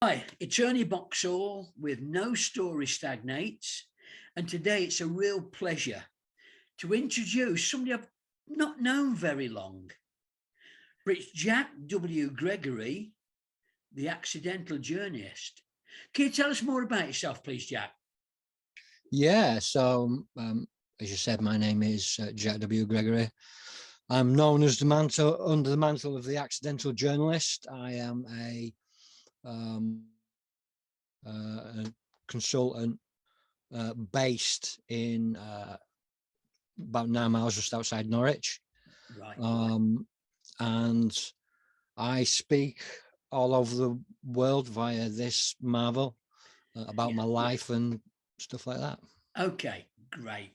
Hi, it's Ernie Boxall with No Story Stagnates, and today it's a real pleasure to introduce somebody I've not known very long. But it's Jack W Gregory, the accidental journalist. Can you tell us more about yourself, please, Jack? Yeah, so as you said, my name is Jack W Gregory. I'm known as under the mantle of the accidental journalist. I am a consultant based in about 9 miles just outside Norwich. Right. And I speak all over the world via this marvel about my life and stuff like that. Okay, great.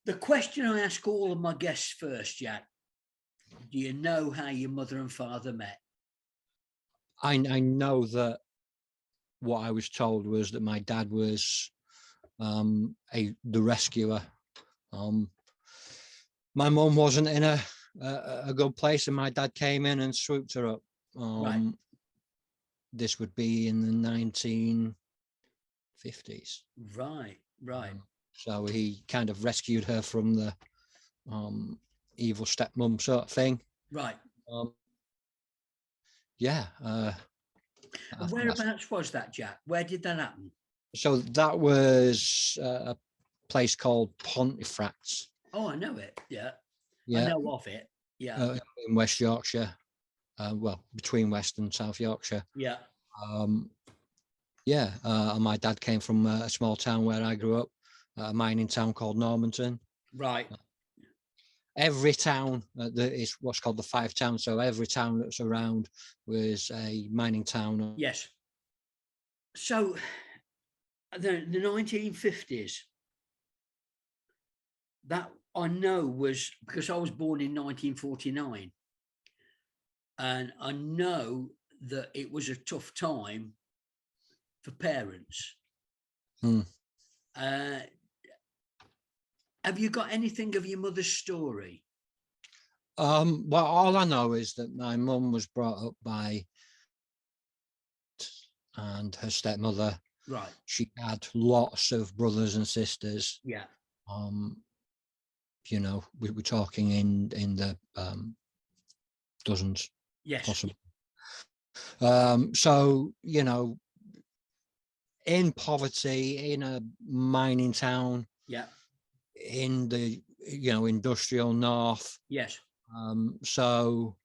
The question I ask all of my guests first, Jack, do you know how your mother and father met? I know that what I was told was that my dad was the rescuer. My mum wasn't in a good place, and my dad came in and swooped her up. Right. This would be in the 1950s. Right. So he kind of rescued her from the evil stepmom sort of thing. Right. Yeah. And whereabouts was that, Jack? Where did that happen? So that was a place called Pontefract. Oh, I know it. Yeah. Yeah. I know of it. Yeah. In West Yorkshire. Well, between West and South Yorkshire. Yeah. And my dad came from a small town where I grew up, a mining town called Normanton. Right. Every town is what's called the Five Towns. So every town that's around was a mining town. Yes. So the 1950s, that I know was because I was born in 1949. And I know that it was a tough time for parents. Have you got anything of your mother's story? Well, all I know is that my mum was brought up by and her stepmother. Right. She had lots of brothers and sisters. Yeah. You know, we were talking in the dozens. Yes. Possibly. So, you know, in poverty, in a mining town. Yeah. In the, you know, industrial north. Yes. So,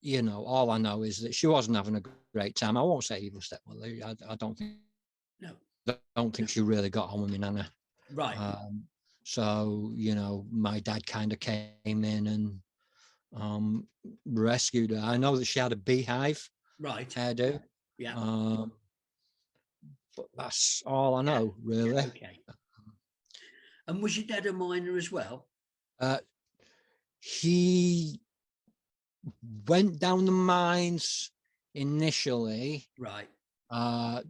you know, all I know is that she wasn't having a great time. I won't say evil stepmother. I don't think. No. I don't think she really got on with me nana. Right. So, you know, my dad kind of came in and rescued her. I know that she had a beehive. Right. Hairdo. Yeah. But that's all I know, really. Okay. And was your dad a miner as well? He went down the mines initially. Right. And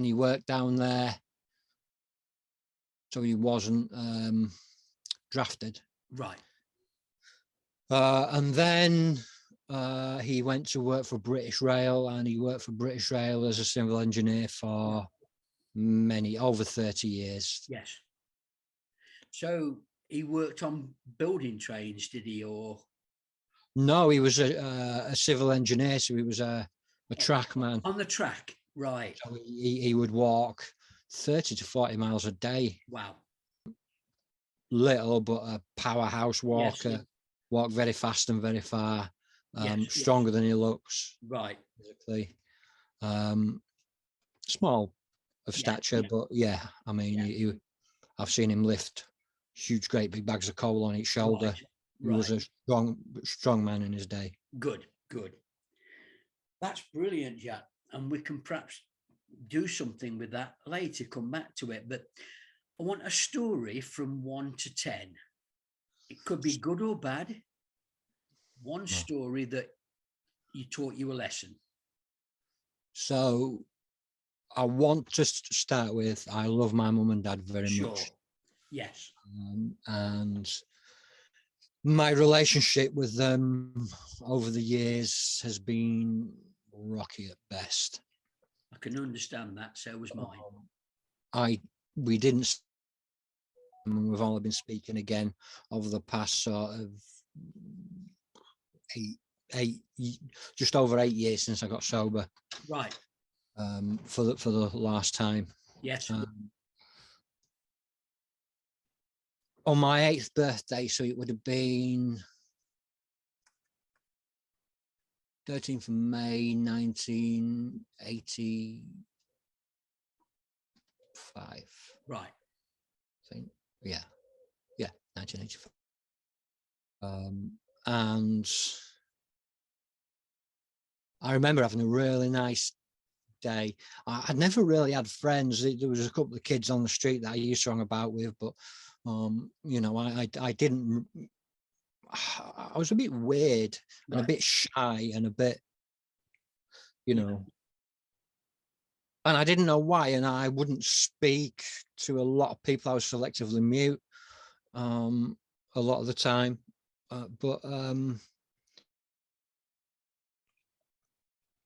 he worked down there. So he wasn't drafted. Right. And then he went to work for British Rail, and he worked for British Rail as a civil engineer for over 30 years. Yes. So he worked on building trains, did he, or? No, he was a civil engineer, so he was a track man. On the track, right. So he would walk 30 to 40 miles a day. Wow. Little, but a powerhouse walker. Yes. Walk very fast and very far. Stronger than he looks. Right. Physically. Small of stature, but yeah, I mean, I've seen him lift huge, great big bags of coal on each shoulder. Right. He was a strong man in his day. Good. That's brilliant, Jack. And we can perhaps do something with that later, come back to it. But I want a story from 1 to 10. It could be good or bad. One story that you taught you a lesson. So I want to start with, I love my mum and dad very much. Yes. And my relationship with them over the years has been rocky at best. I can understand that. So was mine. We didn't. We've only been speaking again over the past sort of just over 8 years since I got sober. Right. For the last time. Yes. On my 8th birthday, so it would have been 13th of May 1985. Right. I think. Yeah, 1985. And I remember having a really nice day. I'd never really had friends. There was a couple of kids on the street that I used to hang about with, but you know, I didn't. I was a bit weird and a bit shy and a bit, you know, and I didn't know why. And I wouldn't speak to a lot of people. I was selectively mute a lot of the time, but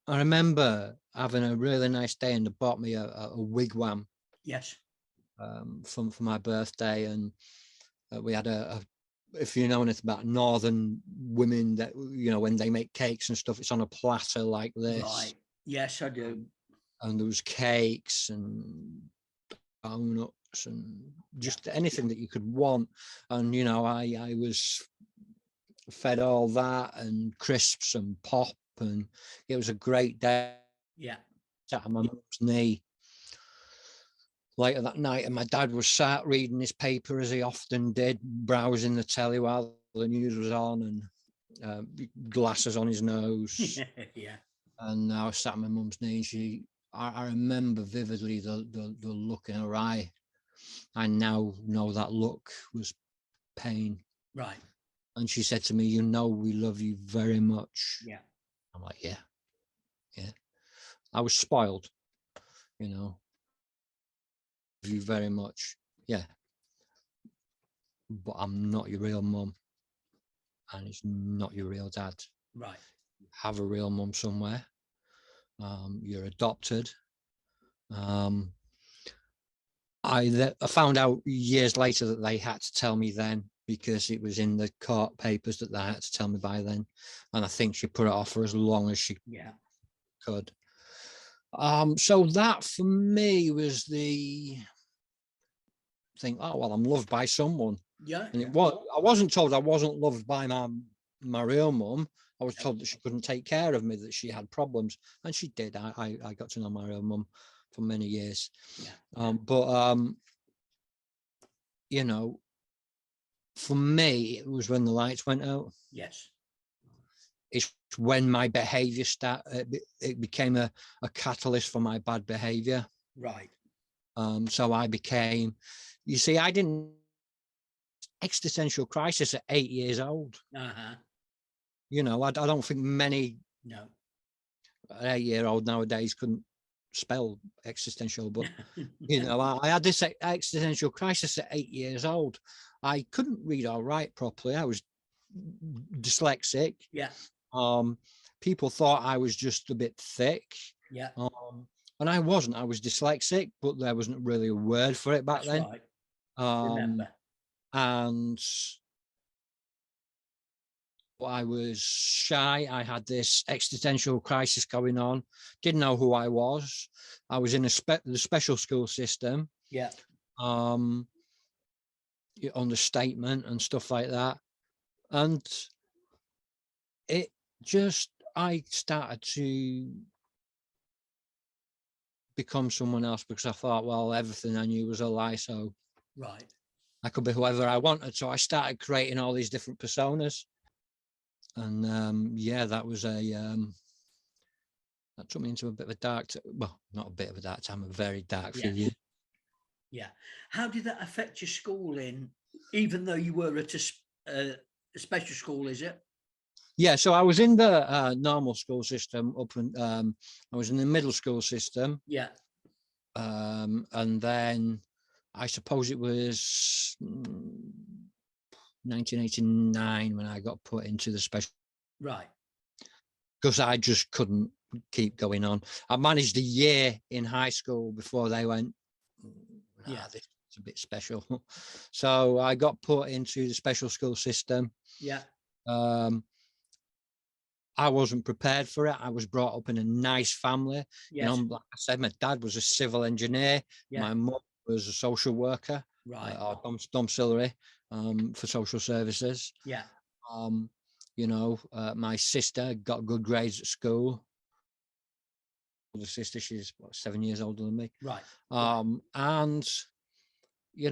I remember having a really nice day, and they bought me a wigwam. Yes. For my birthday, and we had if you know anything about northern women, that, you know, when they make cakes and stuff, it's on a platter like this. Right. Yes, I do. And there was cakes and donuts and just anything that you could want. And, you know, I was fed all that and crisps and pop, and it was a great day. Yeah. Sat on my mum's knee later that night, and my dad was sat reading his paper, as he often did, browsing the telly while the news was on, and glasses on his nose. Yeah. And I was sat on my mum's knee, and I remember vividly the look in her eye. I now know that look was pain. Right. And she said to me, "You know, we love you very much." Yeah. I'm like, yeah. I was spoiled, you know. You very much, yeah, but I'm not your real mum, and it's not your real dad. Right. You have a real mum somewhere. You're adopted. I found out years later that they had to tell me then, because it was in the court papers that they had to tell me by then, and I think she put it off for as long as she could. So that for me was the thing. Oh well, I'm loved by someone. Yeah. And I wasn't told I wasn't loved by my real mum. I was told that she couldn't take care of me, that she had problems, and she did. I got to know my real mum for many years. But you know, for me, it was when the lights went out. Yes. It's when my behaviour it became a catalyst for my bad behaviour. Right. So I became, you see, I didn't existential crisis at 8 years old. You know, I don't think many an 8-year-old nowadays couldn't spell existential, but you know, I had this existential crisis at 8 years old. I couldn't read or write properly. I was dyslexic. Yeah. People thought I was just a bit thick. Yeah. And I wasn't. I was dyslexic, but there wasn't really a word for it back then. Right. Remember. And I was shy. I had this existential crisis going on. Didn't know who I was. I was in the special school system. Yeah. Understatement and stuff like that. And it just, I started to become someone else, because I thought, well, everything I knew was a lie. So right, I could be whoever I wanted. So I started creating all these different personas. And yeah, that was that took me into a bit of a dark, well, not a bit of a dark time, a very dark few years. Yeah. How did that affect your schooling, even though you were at a special school, is it? Yeah, so I was in the normal school system I was in the middle school system. Yeah. And then I suppose it was 1989 when I got put into the special. Right. Because I just couldn't keep going on. I managed a year in high school before they went, Yeah. this is a bit special. So I got put into the special school system. Yeah. I wasn't prepared for it. I was brought up in a nice family. Yes. Like I said, my dad was a civil engineer. Yeah. My mum was a social worker, Right. or domiciliary for social services. Yeah. My sister got good grades at school. Older sister, she's 7 years older than me. Right. And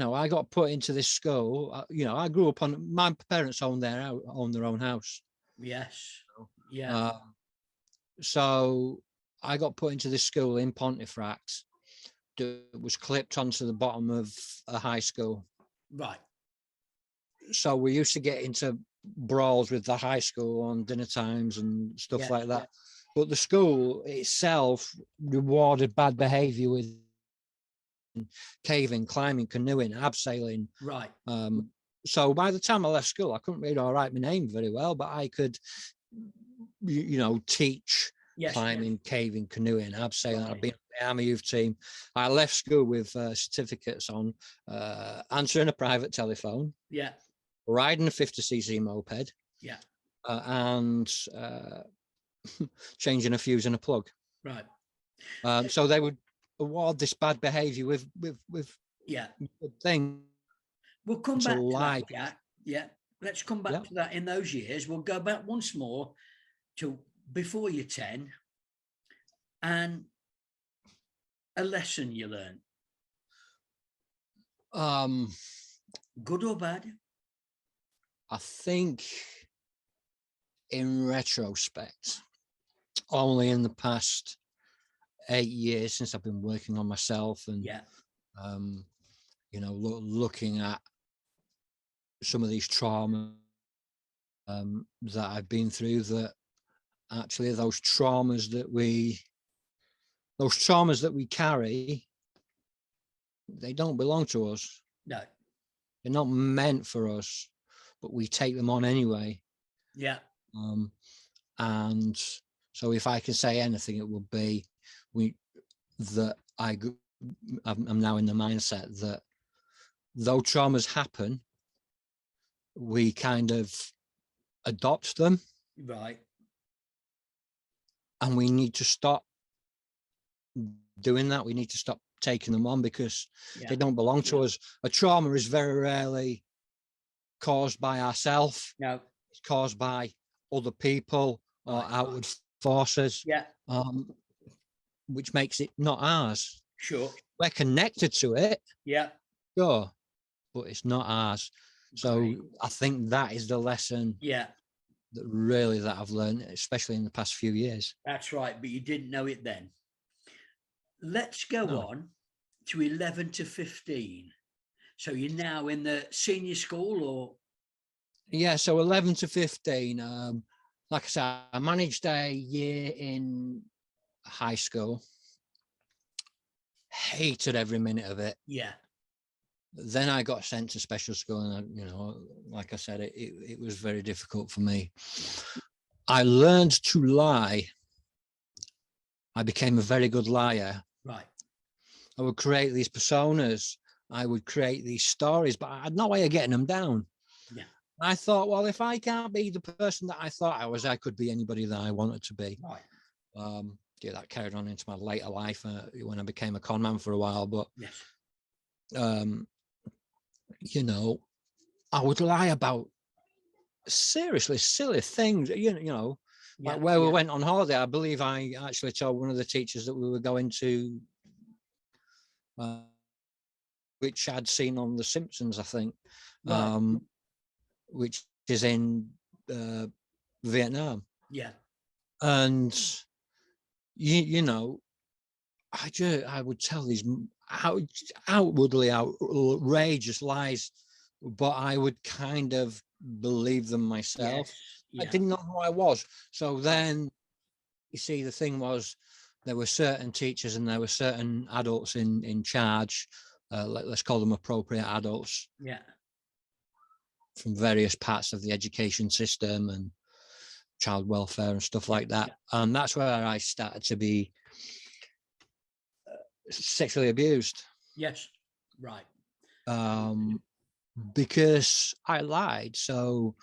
I got put into this school. I grew up on, my parents owned their own house. Yes. Yeah. So I got put into this school in Pontefract that was clipped onto the bottom of a high school. Right. So we used to get into brawls with the high school on dinner times and stuff like that. But the school itself rewarded bad behavior with caving, climbing, canoeing, abseiling. Right. So by the time I left school, I couldn't read or write my name very well, but I could, teach climbing, caving, canoeing, abseiling. I've been on the Army Youth team. I left school with certificates on answering a private telephone. Yeah. Riding a 50cc moped. Yeah. And changing a fuse and a plug. Right. So they would award this bad behavior with things. We'll come back to that, Jack. Yeah. Let's come back to that in those years. We'll go back once more to before you're 10 and a lesson you learned. Good or bad? I think in retrospect, only in the past 8 years since I've been working on myself and looking at some of these trauma that I've been through, that actually those traumas that we carry, they don't belong to us. No. They're not meant for us, but we take them on anyway. Yeah. And so if I can say anything, it would be I'm now in the mindset that though traumas happen, we kind of adopt them. Right. And we need to stop doing that. We need to stop taking them on because they don't belong to us. A trauma is very rarely caused by ourselves. No. It's caused by other people or outward forces. Yeah. Which makes it not ours. Sure. We're connected to it. Yeah. Sure. But it's not ours. So I think that is the lesson. Yeah. That I've learned, especially in the past few years. That's right. But you didn't know it then. Let's go on to 11 to 15. So you're now in the senior school or? Yeah. So 11 to 15. Like I said, I managed a year in high school. Hated every minute of it. Yeah. Then I got sent to special school, and like I said, it was very difficult for me. I learned to lie. I became a very good liar. Right. I would create these personas. I would create these stories, but I had no way of getting them down. Yeah. I thought, well, if I can't be the person that I thought I was, I could be anybody that I wanted to be. Right. That carried on into my later life when I became a con man for a while. But I would lie about seriously silly things. Like where we went on holiday. I believe I actually told one of the teachers that we were going to, which I'd seen on The Simpsons, I think, which is in Vietnam. Yeah. And I would tell these outwardly outrageous lies, but I would kind of believe them myself. I didn't know who I was. So then, you see, the thing was, there were certain teachers and there were certain adults in charge. Let's call them appropriate adults. Yeah. From various parts of the education system and child welfare and stuff like that. And that's where I started to be sexually abused. Yes. Right. Because I lied. So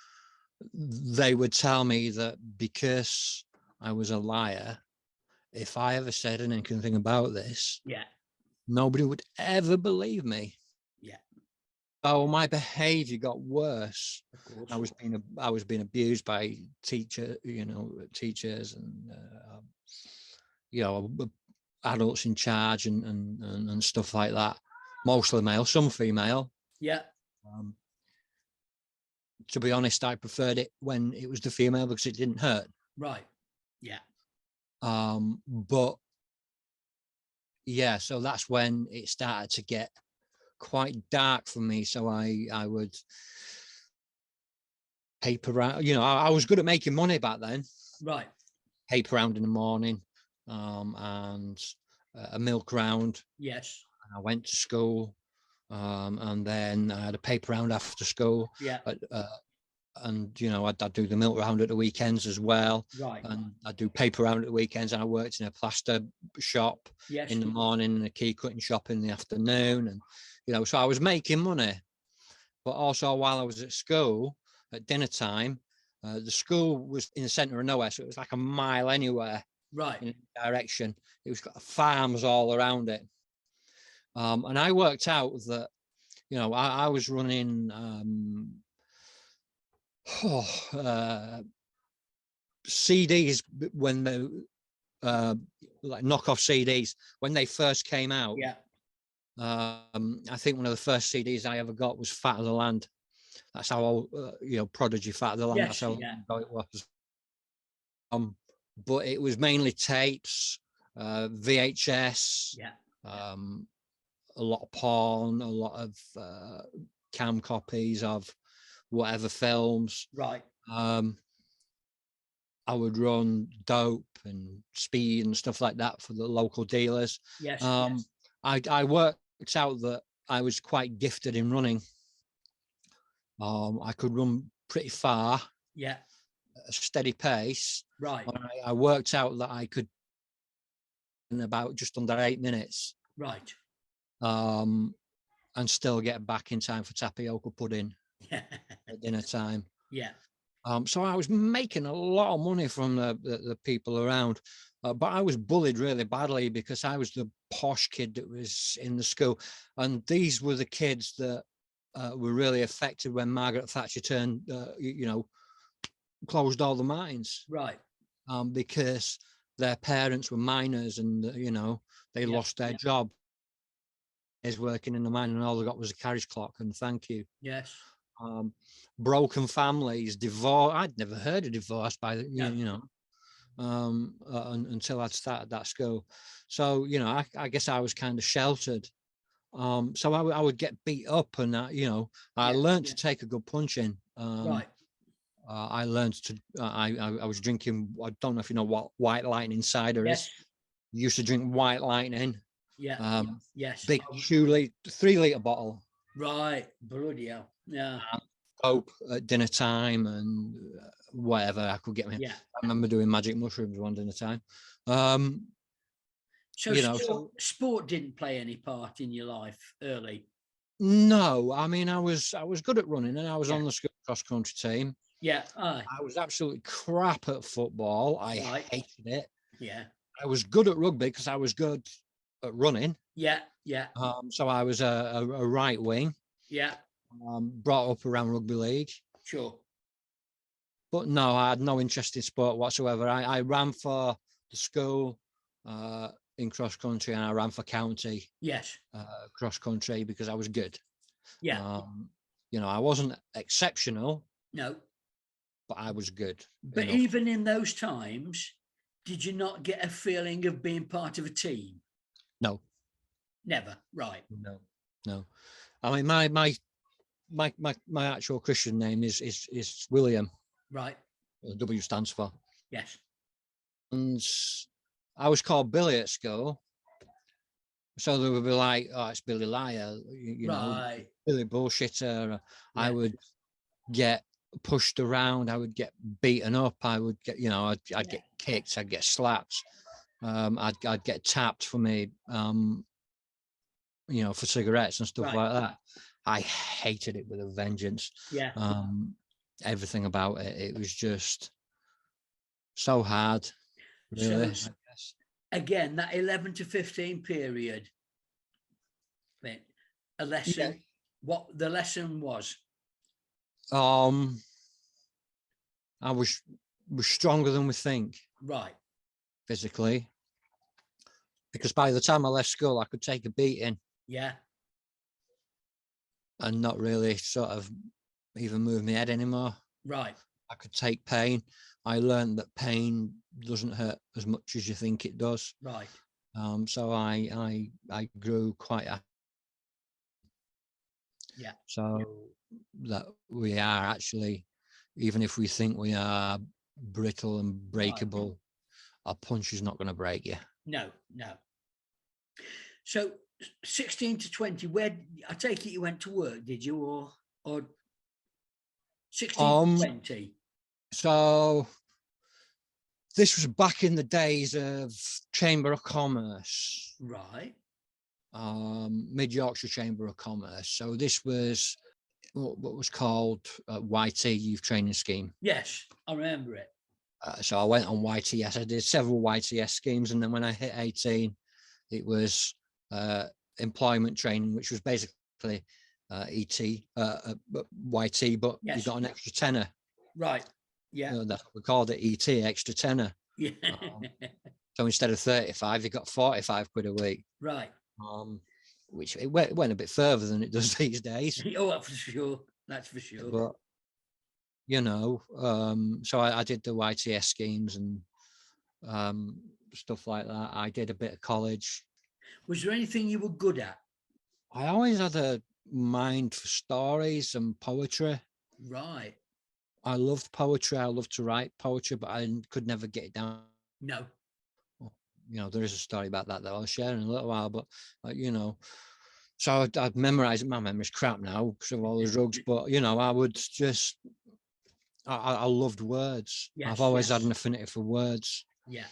they would tell me that because I was a liar, if I ever said anything about this, nobody would ever believe me. So my behavior got worse. I was being abused by teachers and adults in charge and stuff like that. Mostly male, some female. Yeah. To be honest, I preferred it when it was the female because it didn't hurt. Right. Yeah. But yeah, so that's when it started to get quite dark for me. So I would paper around, I was good at making money back then. Right. Paper round in the morning, and a milk round. Yes. And I went to school, and then I had a paper round after school. Yeah. And I'd do the milk round at the weekends as well. Right. And I'd do paper round at the weekends. And I worked in a plaster shop in the morning and a key cutting shop in the afternoon. And so I was making money. But also while I was at school at dinner time, the school was in the centre of nowhere, so it was like a mile anywhere. Right. In any direction. It was got farms all around it. And I worked out that, I was running CDs when they like knockoff CDs when they first came out. Yeah. I think one of the first CDs I ever got was Fat of the Land. That's how old, Prodigy, Fat of the Land. Yes, that's how old it was. But it was mainly tapes, VHS. Yeah. A lot of porn, a lot of cam copies of whatever films. Right. I would run dope and speed and stuff like that for the local dealers. Yes. I worked out that I was quite gifted in running. I could run pretty far. Yeah. At a steady pace. Right. I worked out that I could in about just under 8 minutes. Right. And still get back in time for tapioca pudding. Yeah. At dinner time. Yeah. So I was making a lot of money from the people around, but I was bullied really badly because I was the posh kid that was in the school, and these were the kids that were really affected when Margaret Thatcher closed all the mines. Right. Because their parents were miners and they lost their job. Is working in the mine and all they got was a carriage clock and thank you. Yes. Broken families, divorce. I'd never heard of divorce until I'd started that school. So I guess I was kind of sheltered. So I would get beat up, and I learned to take a good punching. Right. I learned to. I was drinking. I don't know if you know what White Lightning cider is. Used to drink White Lightning. Yeah. Yes. Big 3-litre bottle. Right. Bloody hell. Yeah. Dope at dinner time and whatever I could get me. Yeah. I remember doing magic mushrooms one dinner time. So sport didn't play any part in your life early. No, I mean I was good at running and I was on the school cross country team. Yeah. I was absolutely crap at football. I hated it. Yeah. I was good at rugby because I was good at running. Yeah. Yeah. So I was a right wing. Yeah. Brought up around rugby league. Sure. But no, I had no interest in sport whatsoever. I ran for the school in cross country and I ran for county. Yes. Cross country because I was good. Yeah. I wasn't exceptional. No. But I was good. But even in those times, did you not get a feeling of being part of a team? No. Never. Right. No. I mean, my actual Christian name is William. Right. W stands for. Yes. And I was called Billy at school. So they would be like, oh, it's Billy Liar, right. Billy Bullshitter. Yeah. I would get pushed around, I would get beaten up, I would get, you know, I'd get kicked, I'd get slapped, I'd get tapped for me, you know, for cigarettes and stuff like that. I hated it with a vengeance. Yeah. Everything about it, it was just so hard, really. So again, that 11 to 15 period, a lesson, what the lesson was? I was stronger than we think. Right. Physically. Because by the time I left school, I could take a beating. Yeah. And not really sort of even move my head anymore. Right. I could take pain. I learned that pain doesn't hurt as much as you think it does. Right. So I grew quite yeah. So that we are actually, even if we think we are brittle and breakable, a punch is not going to break you. No. So 16 to 20, where, I take it you went to work, did you, or 16 to 20? So this was back in the days of Chamber of Commerce. Right. Mid Yorkshire Chamber of Commerce. So this was what was called YT, Youth Training Scheme. Yes, I remember it. So I went on YTS. I did several YTS schemes, and then when I hit 18, it was employment training, which was basically YT, but you got an extra tenner. Right. Yeah. We called it ET, extra tenner. Yeah. So instead of 35, you got 45 quid a week. Right. Which it went a bit further than it does these days. Oh, that's for sure. That's for sure. But you know, so I did the YTS schemes and stuff like that. I did a bit of college. Was there anything you were good at? I always had a mind for stories and poetry. Right. I loved poetry. I loved to write poetry, but I could never get it down. No. You know, there is a story about that I'll share in a little while, but you know, so I'd memorize it. My memory's crap now because of all the drugs, but you know, I would just, I loved words. Yes, I've always had an affinity for words. Yeah.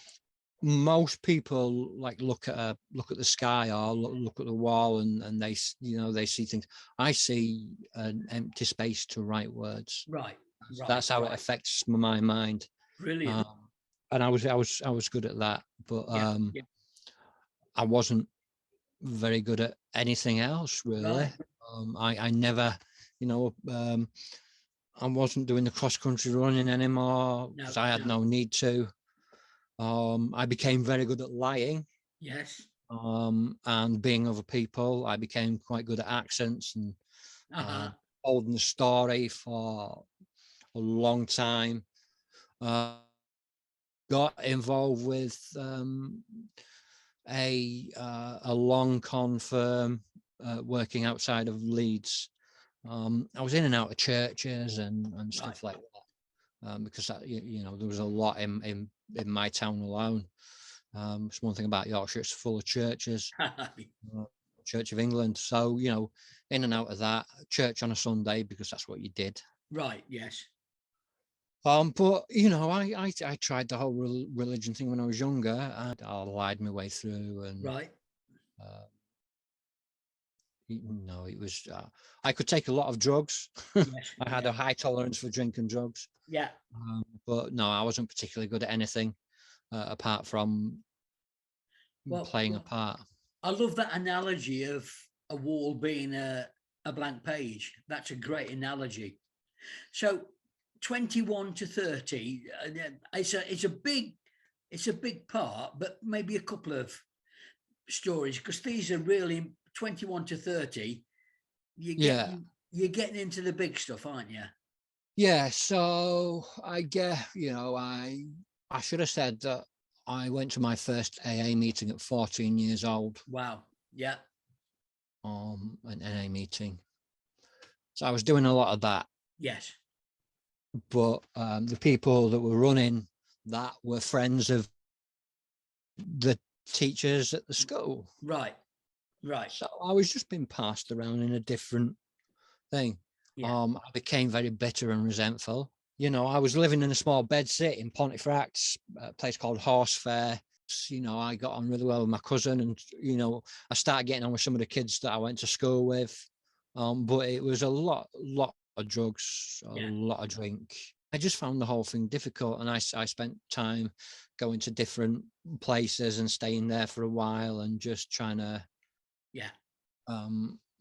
Most people like look at the sky or look at the wall and they, you know, they see things. I see an empty space to write words. Right. That's how it affects my mind. Brilliant. And I was good at that, but I wasn't very good at anything else really. Right. I never, you know, I wasn't doing the cross country running anymore because I had no need to. I became very good at lying. Yes. And being other people. I became quite good at accents and holding the story for a long time. Got involved with a long con firm working outside of Leeds. I was in and out of churches and stuff like that because you know, there was a lot in my town alone. It's one thing about Yorkshire, it's full of churches. Church of England. So, you know, in and out of that, church on a Sunday because that's what you did. Right. Yes. But you know, I tried the whole religion thing when I was younger, and I lied my way through. And right. You know, it was I could take a lot of drugs. Yes, I had a high tolerance for drinking drugs. Yeah. But no, I wasn't particularly good at anything apart from playing a part. I love that analogy of a wall being a blank page. That's a great analogy. So 21 to 30, it's a big part, but maybe a couple of stories, because these are really 21 to 30. You're getting into the big stuff, aren't you? Yeah. So I get, you know, I should have said that I went to my first AA meeting at 14 years old. Wow. Yeah. An AA meeting. So I was doing a lot of that. Yes. But the people that were running that were friends of the teachers at the school. Right. Right. So I was just being passed around in a different thing. I became very bitter and resentful. You know, I was living in a small bedsit in Pontefract, a place called Horsefair. You know, I got on really well with my cousin, and you know, I started getting on with some of the kids that I went to school with. But it was a lot of drugs, a lot of drink. I just found the whole thing difficult, and I spent time going to different places and staying there for a while and just trying to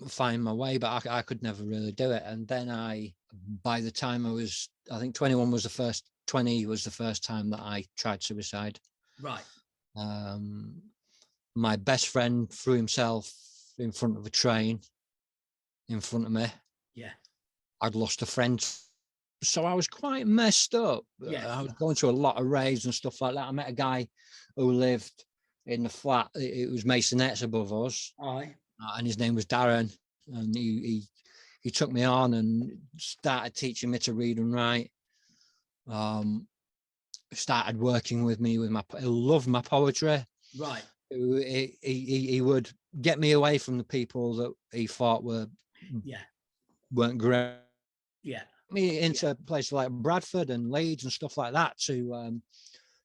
find my way, but I could never really do it. And then by the time I think 21 was the first, 20 was the first time that I tried suicide. Right. My best friend threw himself in front of a train in front of me. Yeah. I'd lost a friend. So I was quite messed up. I was going to a lot of raves and stuff like that. I met a guy who lived in the flat. It was Masonettes above us. And his name was Darren. And he took me on and started teaching me to read and write. Started working with me with he loved my poetry. Right. He would get me away from the people that he thought weren't great. Yeah. Me into places like Bradford and Leeds and stuff like that to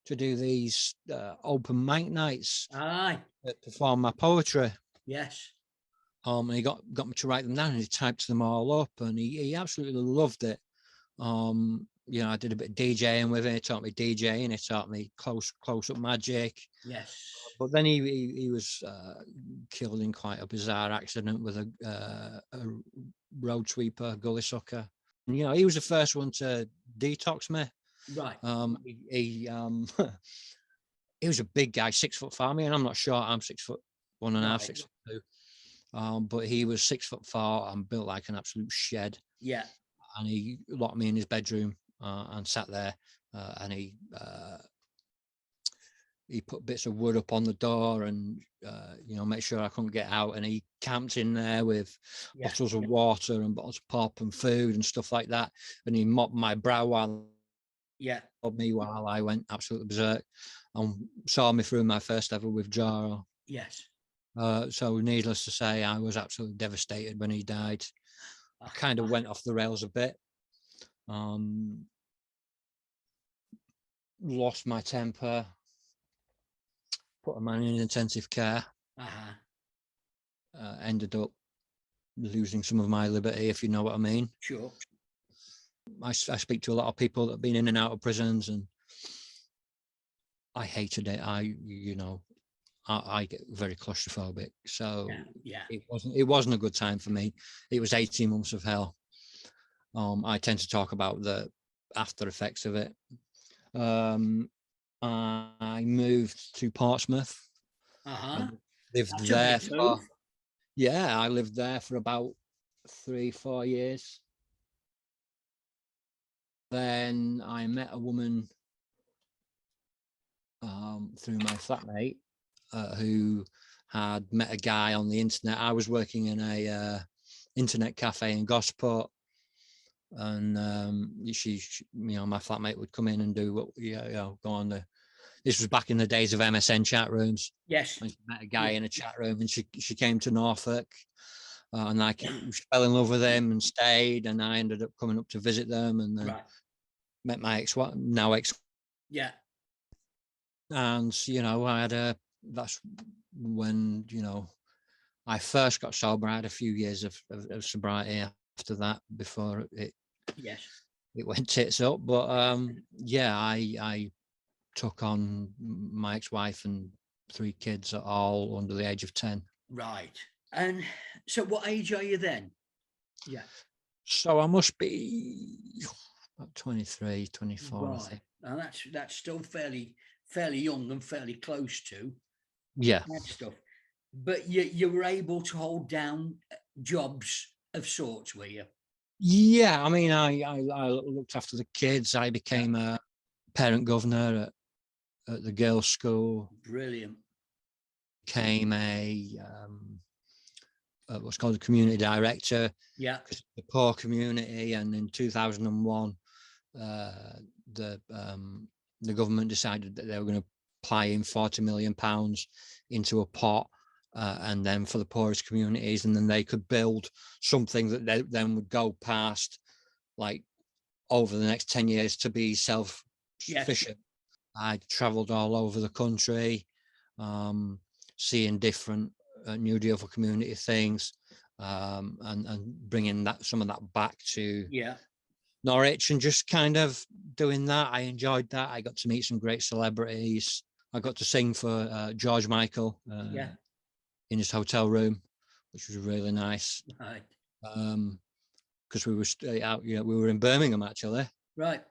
do these open mic nights. To perform my poetry. Yes. And he got me to write them down, and he typed them all up, and he absolutely loved it. You know, I did a bit of DJing with him. He taught me DJing. He taught me close up magic. Yes. But then he was killed in quite a bizarre accident with a road sweeper, gully sucker. And, you know, he was the first one to detox me. Right. He he was a big guy, 6'4", and I'm not short. I'm 6'1.5", 6'2". But he was 6'4" and built like an absolute shed. Yeah. And he locked me in his bedroom and sat there, and he put bits of wood up on the door and you know, make sure I couldn't get out. And he camped in there with bottles of water and bottles of pop and food and stuff like that. And he mopped my brow while I went absolutely berserk, and saw me through my first ever withdrawal. Yes. So needless to say, I was absolutely devastated when he died. I kind of went off the rails a bit. Lost my temper. Put a man in intensive care. Ended up losing some of my liberty, if you know what I mean. Sure. I speak to a lot of people that have been in and out of prisons, and I hated it. I get very claustrophobic, so it wasn't a good time for me. It was 18 months of hell. I tend to talk about the after effects of it. I moved to Portsmouth. Lived there I lived there for about 3-4 years. Then I met a woman through my flatmate who had met a guy on the internet. I was working in a internet cafe in Gosport, and she, you know, my flatmate would come in and do what, go on the. This was back in the days of MSN chat rooms. Yes. And she met a guy in a chat room, and she came to Norfolk, and I fell in love with him and stayed, and I ended up coming up to visit them, and then met my ex. Yeah. And you know, that's when, you know, I first got sober. I had a few years of sobriety after that before it went tits up. But I took on my ex-wife and 3 kids, all under the age of 10. Right. And so what age are you then? Yeah. So I must be about 23, 24. Right. I think. Now that's still fairly young and fairly close to that stuff. But you were able to hold down jobs of sorts, were you? Yeah, I mean, I looked after the kids. I became a parent governor at the girls' school. Brilliant. Became a what's called a community director. Yeah. The poor community, and in 2001, the government decided that they were going to apply in £40 million into a pot and then for the poorest communities, and then they could build something that they then would go past, like over the next 10 years, to be self-sufficient. I traveled all over the country, seeing different New Deal for community things, and bringing some of that back to Norwich, and just kind of doing that. I enjoyed that. I got to meet some great celebrities. I got to sing for George Michael in his hotel room, which was really nice. Right. Because we were out, we were in Birmingham actually. Right.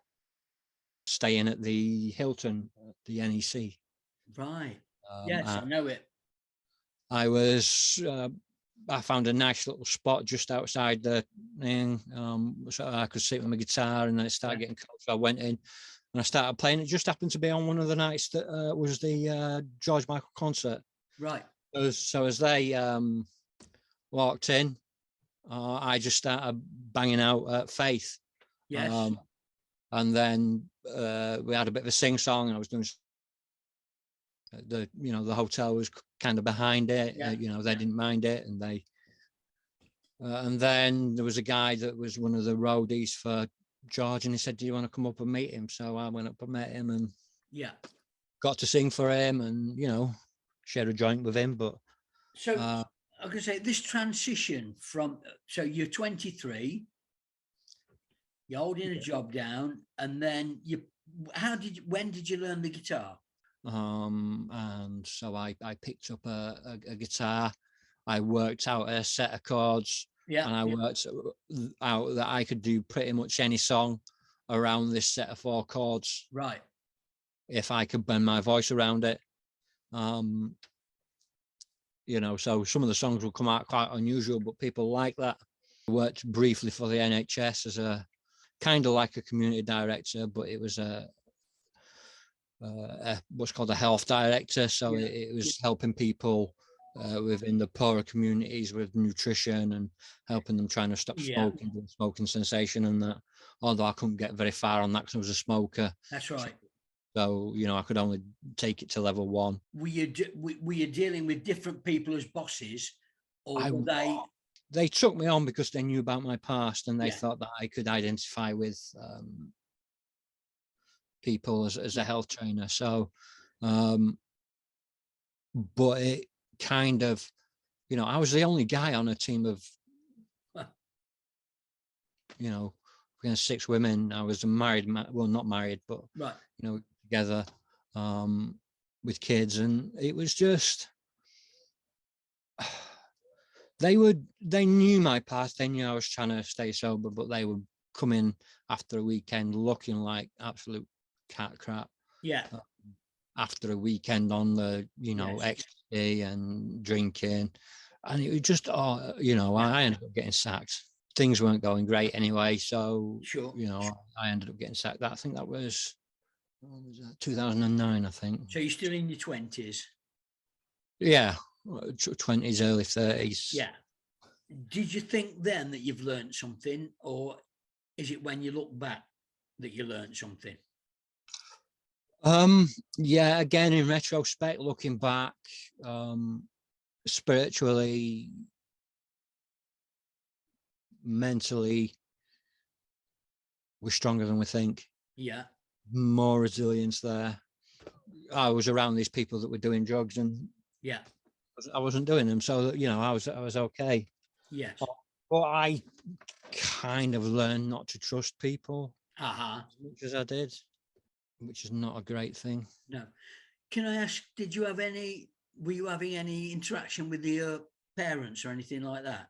Staying at the Hilton, the NEC. Right. Yes, I know it. I found a nice little spot just outside the thing, so I could sit with my guitar, and then it started getting cold. So I went in and I started playing. It just happened to be on one of the nights that was the George Michael concert. Right. So as they walked in, I just started banging out Faith. Yes. And then we had a bit of a sing-song, and I was doing the hotel was kind of behind it. They didn't mind it, and then there was a guy that was one of the roadies for George, and he said, "Do you want to come up and meet him?" So I went up and met him, and got to sing for him, and share a joint with him. But so I can say this transition from, so you're 23, you're holding a job down, and then when did you learn the guitar? And so I picked up a guitar. I worked out a set of chords, and I worked out that I could do pretty much any song around this set of 4 chords. Right. If I could bend my voice around it. So some of the songs will come out quite unusual, but people like that. I worked briefly for the NHS as a kind of like a community director, but it was what's called a health director. So it was helping people within the poorer communities with nutrition, and helping them trying to stop smoking, smoking cessation and that. Although I couldn't get very far on that because I was a smoker. That's right. So, I could only take it to level 1. Were you dealing with different people as bosses, or were they took me on because they knew about my past, and they thought that I could identify with people as a health trainer. So, but it kind of, I was the only guy on a team of, 6 women. I was a married man, well, not married, but together with kids, and it was just, they knew my past. They knew I was trying to stay sober, but they would come in after a weekend looking like absolute cat crap. After a weekend on the ecstasy and drinking, and it was just I ended up getting sacked. Things weren't going great anyway, so I ended up getting sacked. I think that was 2009, I think. So you're still in your 20s? Yeah, 20s, early 30s. Yeah. Did you think then that you've learned something, or is it when you look back that you learned something? Yeah, again, in retrospect, looking back, spiritually, mentally, we're stronger than we think. Yeah. More resilience there. I was around these people that were doing drugs, and I wasn't doing them, so I was okay. Yes. But I kind of learned not to trust people as much as I did, which is not a great thing. No. Can I ask, were you having any interaction with your parents or anything like that?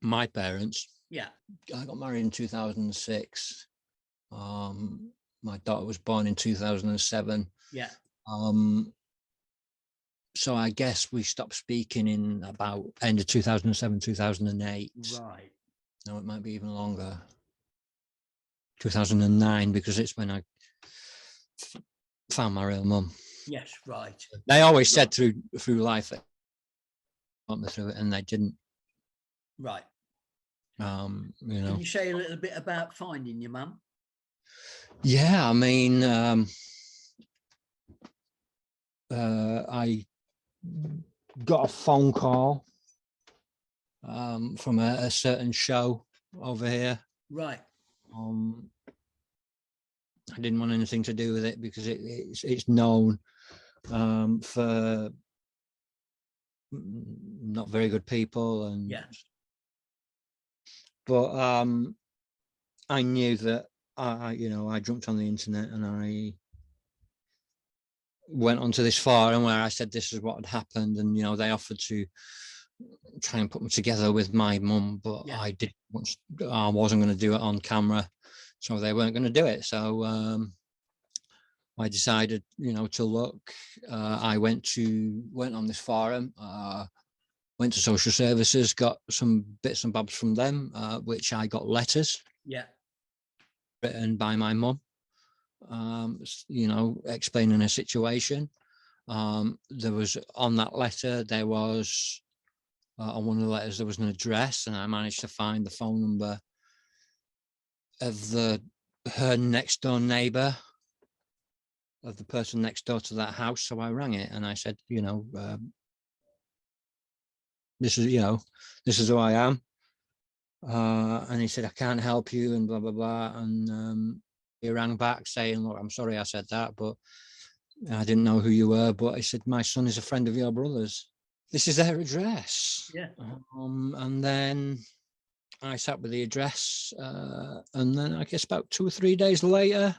My parents? Yeah. I got married in 2006. My daughter was born in 2007. Yeah. So I guess we stopped speaking in about end of 2007, 2008. Right. No, it might be even longer. 2009, because it's when I found my real mum. Yes, right. They always said through life that got me through it, and they didn't. Right. Can you say a little bit about finding your mum? Yeah, I mean, I got a phone call from a certain show over here. Right. I didn't want anything to do with it because it's known for not very good people, and but I knew that I jumped on the internet and I went onto this forum where I said this is what had happened, and they offered to try and put me together with my mum, but I wasn't going to do it on camera, so they weren't going to do it. So I decided, to look. I went on this forum, went to social services, got some bits and bobs from them, which I got letters written by my mum, explaining her situation. There was, on that letter, there was, on one of the letters, there was an address, and I managed to find the phone number of her next door neighbor, of the person next door to that house. So I rang it and I said, this is who I am. And he said, I can't help you, and blah, blah, blah. And he rang back saying, look, I'm sorry I said that, but I didn't know who you were. But he said, my son is a friend of your brother's. This is their address. And then I sat with the address, and then I guess about 2 or 3 days later,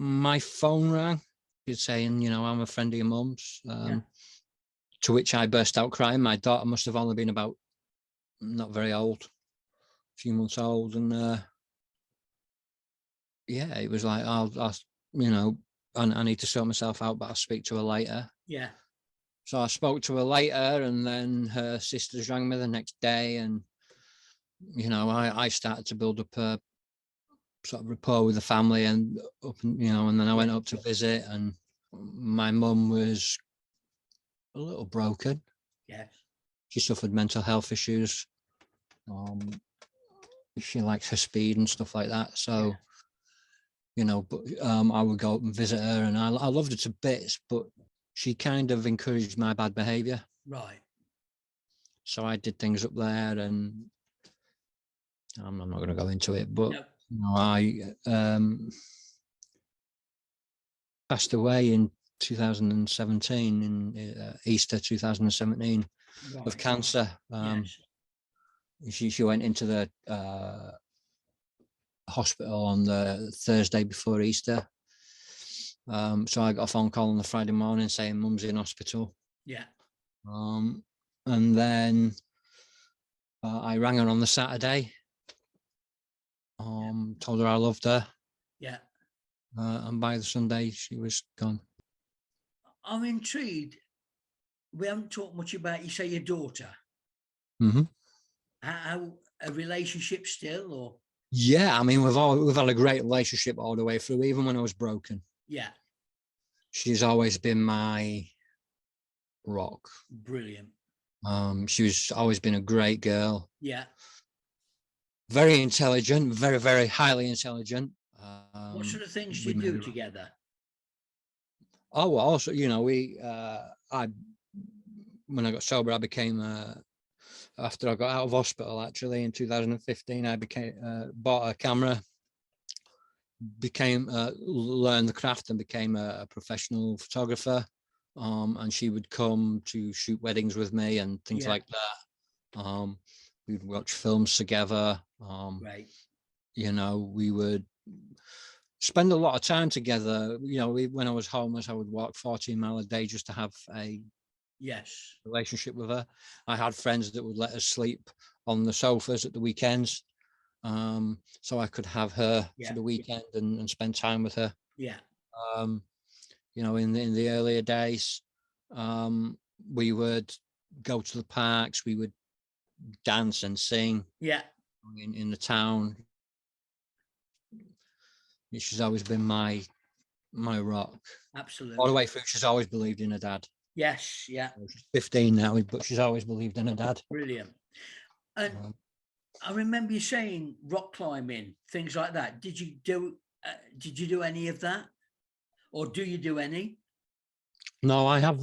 my phone rang. He's saying, I'm a friend of your mum's. To which I burst out crying. My daughter must have only been about, not very old, a few months old, and it was like, I'll I need to sort myself out, but I'll speak to her later. So I spoke to her later, and then her sisters rang me the next day, and I started to build up a sort of rapport with the family, and and then I went up to visit, and my mum was a little broken. She suffered mental health issues. She likes her speed and stuff like that. So, but I would go up and visit her, and I loved her to bits, but she kind of encouraged my bad behavior. So I did things up there, and I'm not going to go into it, but I passed away in 2017, in Easter 2017, of cancer. She went into the hospital on the Thursday before Easter. So I got a phone call on the Friday morning saying mum's in hospital. And then I rang her on the Saturday. Told her I loved her. And by the Sunday, she was gone. I'm intrigued. We haven't talked much about, you say, your daughter. How a relationship still, or? Yeah, I mean, we've had a great relationship all the way through, even when I was broken. She's always been my rock. Brilliant. She's always been a great girl. Very intelligent, very, very highly intelligent. What sort of things do you do together? Oh, well, also, when I got sober, I became, after I got out of hospital, actually, in 2015, I bought a camera, learned the craft, and became a professional photographer. And she would come to shoot weddings with me and things like that. We'd watch films together. We would spend a lot of time together. When I was homeless, I would walk 14 miles a day just to have a relationship with her. I had friends that would let us sleep on the sofas at the weekends, so I could have her for the weekend and spend time with her. In the earlier days, we would go to the parks, we would dance and sing in the town. She's always been my rock. Absolutely. All the way through, she's always believed in her dad. She's 15 now, but she's always believed in her dad. Brilliant. And I remember you saying rock climbing, things like that. Did you do any of that, or do you do any? No, I have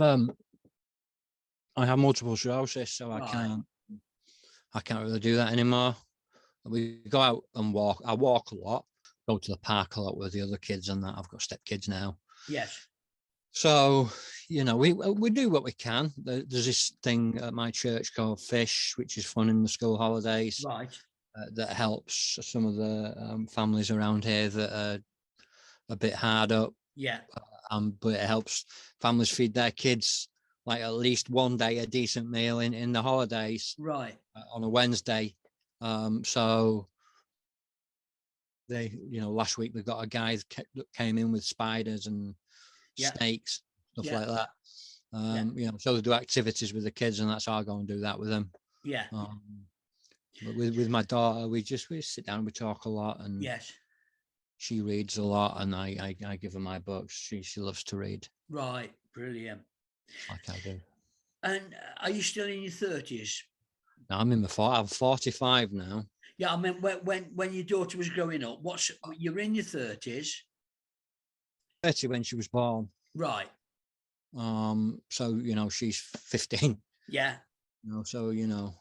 I have multiple sclerosis, so Right. I can't really do that anymore. We go out and walk. I walk a lot, go to the park a lot with the other kids and that. I've got stepkids now. Yes. So, you know, we do what we can. There's this thing at my church called Fish, which is fun in the school holidays. Right. That helps some of the families around here that are a bit hard up. Yeah. But it helps families feed their kids like at least one day a decent meal in the holidays. Right. On a Wednesday. So they, you know, last week they got a guy that came in with spiders and snakes, stuff like that. You know, so they do activities with the kids, and that's how I go and do that with them. Yeah. But with my daughter, we sit down, we talk a lot, and she reads a lot, and I give her my books. She loves to read. Right. Brilliant. Like I do. And are you still in your 30s? No, I'm 45 now. Yeah, I mean, when your daughter was growing up, you're in your 30s? 30 when she was born. Right. So, you know, she's 15. Yeah. You know, so, you know,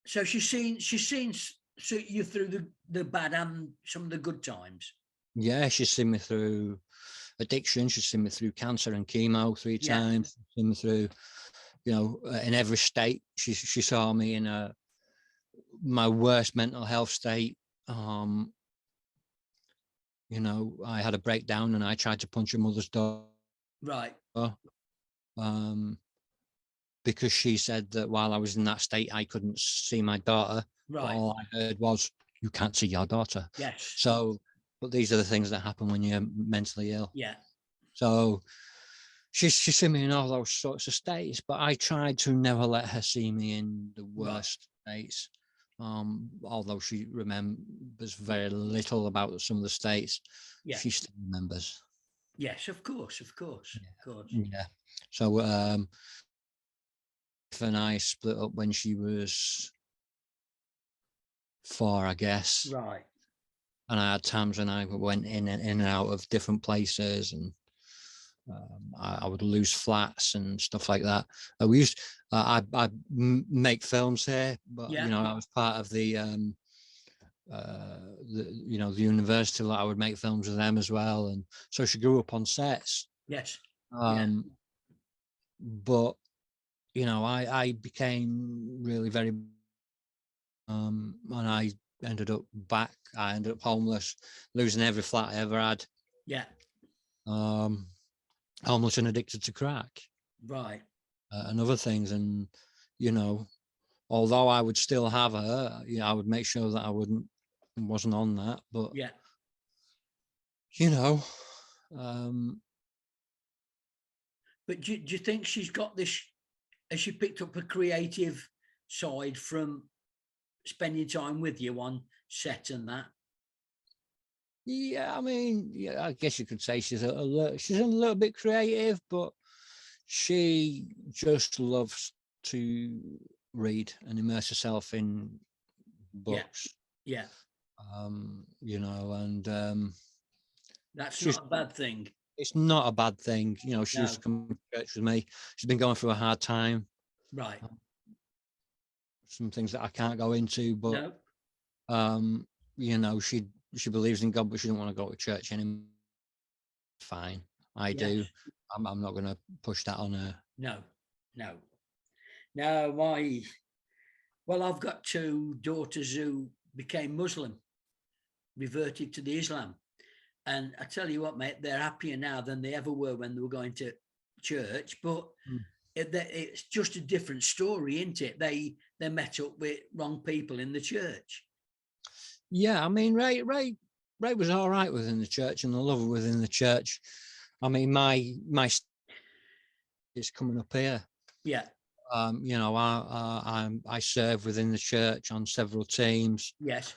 so she's seen you through the bad and some of the good times. Yeah, she's seen me through addiction. She's seen me through cancer and chemo 3 times. She's seen me through, you know, in every state. She saw me in my worst mental health state. You know, I had a breakdown and I tried to punch her mother's door. Right. Because she said that while I was in that state, I couldn't see my daughter. Right. But all I heard was, "You can't see your daughter." Yes. So, but these are the things that happen when you're mentally ill. Yeah. So she's seen me in all those sorts of states, but I tried to never let her see me in the worst states. Although she remembers very little about some of the states, she still remembers. Yes, of course. Yeah. So, and I split up when she was 4, I guess. Right. And I had times when I went in and out of different places, and I would lose flats and stuff like that. We used I make films here, but you know, I was part of the you know, the university that I would make films with them as well, and so she grew up on sets. Yes. But you know, I became really very and I ended up homeless, losing every flat I ever had. Yeah. Homeless and addicted to crack. Right. And other things. And, you know, although I would still have her, you know, I would make sure that I wasn't on that. But, you know. But do you think she's got this, has she picked up a creative side from spending time with you on set and that? Yeah, I mean, yeah, I guess you could say she's a little bit creative, but she just loves to read and immerse herself in books. Yeah. You know, and that's not a bad thing. It's not a bad thing. You know, she used to come to church with me. She's been going through a hard time. Right. Some things that I can't go into, but you know, she believes in God, but she don't want to go to church anymore. Fine, I do. I'm not going to push that on her. No. Well, I've got 2 daughters who became Muslim, reverted to the Islam. And I tell you what, mate, they're happier now than they ever were when they were going to church. But it's just a different story, isn't it? They met up with wrong people in the church. Yeah, I mean, Ray was all right within the church, and the love within the church. I mean, my is coming up here. Yeah. You know, I serve within the church on several teams. Yes.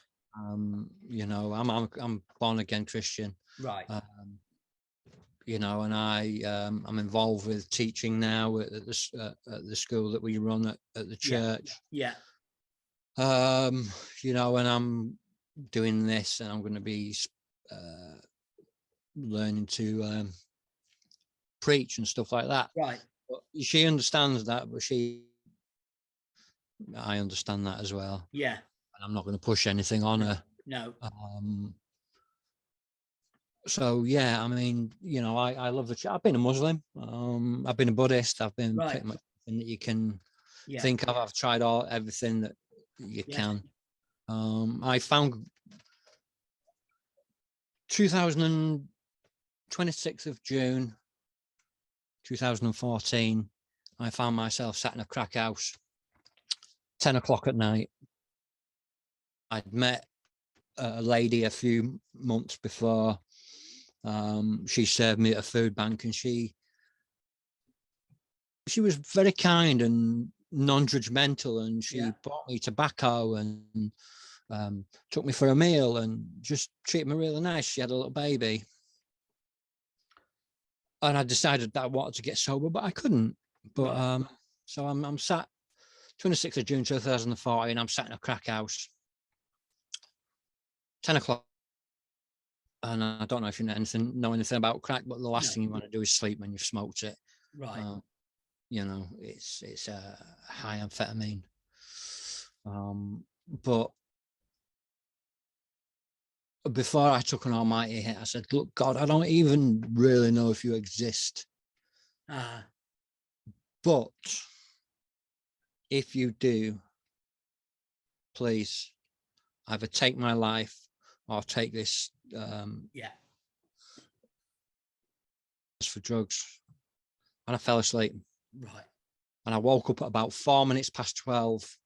You know, I'm born again Christian. Right. You know, and I'm involved with teaching now at the school that we run at the church. Yeah. You know, and I'm doing this, and I'm going to be learning to preach and stuff like that. Right. But she understands that, but I understand that as well. Yeah. And I'm not going to push anything on her. No. So yeah, I mean, you know, I love the. I've been a Muslim. I've been a Buddhist. I've been Right. pretty much everything that you can Yeah. think of. I've tried everything that you Yes. can. I found 26th of June 2014. I found myself sat in a crack house, 10 o'clock at night. I'd met a lady a few months before. She served me at a food bank, and she was very kind and non-judgmental, and she bought me tobacco and took me for a meal and just treated me really nice. She had a little baby, and I decided that I wanted to get sober, but I couldn't. But so I'm sat 26th of June 2014. I'm sat in a crack house, 10 o'clock. And I don't know if you know anything about crack, but the last thing you want to do is sleep when you've smoked it. Right. You know, it's a high amphetamine. But before I took an almighty hit, I said, look, God, I don't even really know if you exist. But if you do, please either take my life or take this for drugs. And I fell asleep. Right. And I woke up at about 4 minutes past 12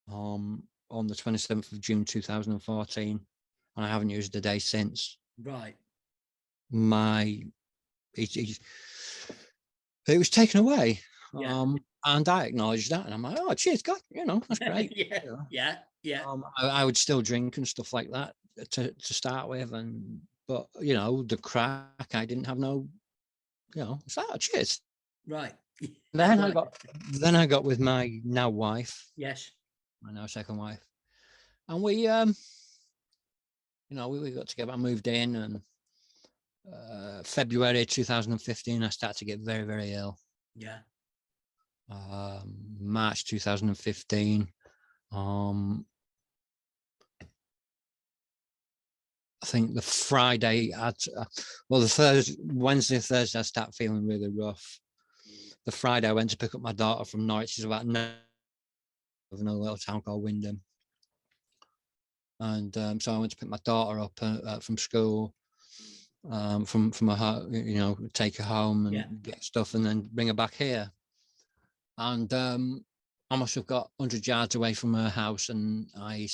on the 27th of June 2014, and I haven't used a day since. Right. It was taken away. Yeah. And I acknowledged that, and I'm like, oh, cheers, God, you know, that's great. Yeah. I would still drink and stuff like that to start with, but you know, the crack, I didn't have no, you know, it's like, oh, cheers. Right. Then I got with my now wife. Yes. My now second wife, and we, you know, we got together, I moved in, and February 2015, I started to get very, very ill. Yeah. March 2015. I think the Friday Wednesday, Thursday, I start feeling really rough. The Friday, I went to pick up my daughter from Norwich. She's about in a little town called Wyndham. And so I went to pick my daughter up from school, from her, you know, take her home and get stuff, and then bring her back here. And I must have got 100 yards away from her house, and I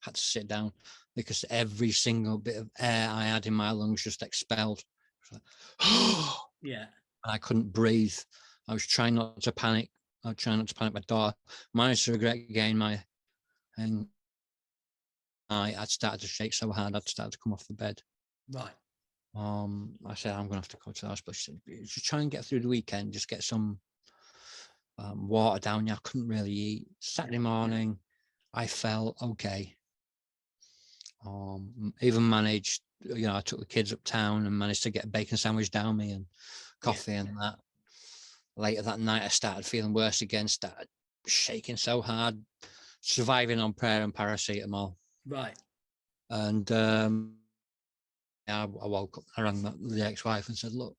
had to sit down, because every single bit of air I had in my lungs just expelled. Like, yeah. And I couldn't breathe. I was trying not to panic. I was trying not to panic my daughter. Managed to regret again and I'd started to shake so hard I'd started to come off the bed. Right. I said, I'm gonna have to go to the hospital. She said, just try and get through the weekend, just get some water down you. I couldn't really eat. Saturday morning, I felt okay. Even managed, you know, I took the kids uptown and managed to get a bacon sandwich down me and coffee and that. Later that night, I started feeling worse again, started shaking so hard, surviving on prayer and paracetamol. Right. And I woke up, I rang the ex-wife and said, look,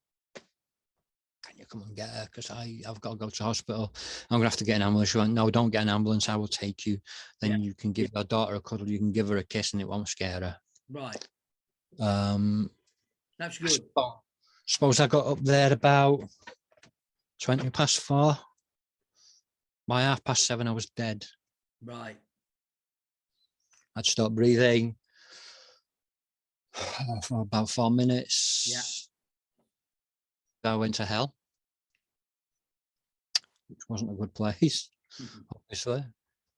can you come and get her? Because I've got to go to hospital. I'm going to have to get an ambulance. She went, no, don't get an ambulance. I will take you. Then you can give your daughter a cuddle. You can give her a kiss and it won't scare her. Right. That's good. Suppose I got up there about 20 past 4. By 7:30, I was dead. Right. I'd stopped breathing for about 4 minutes. Yeah. I went to hell, which wasn't a good place, obviously.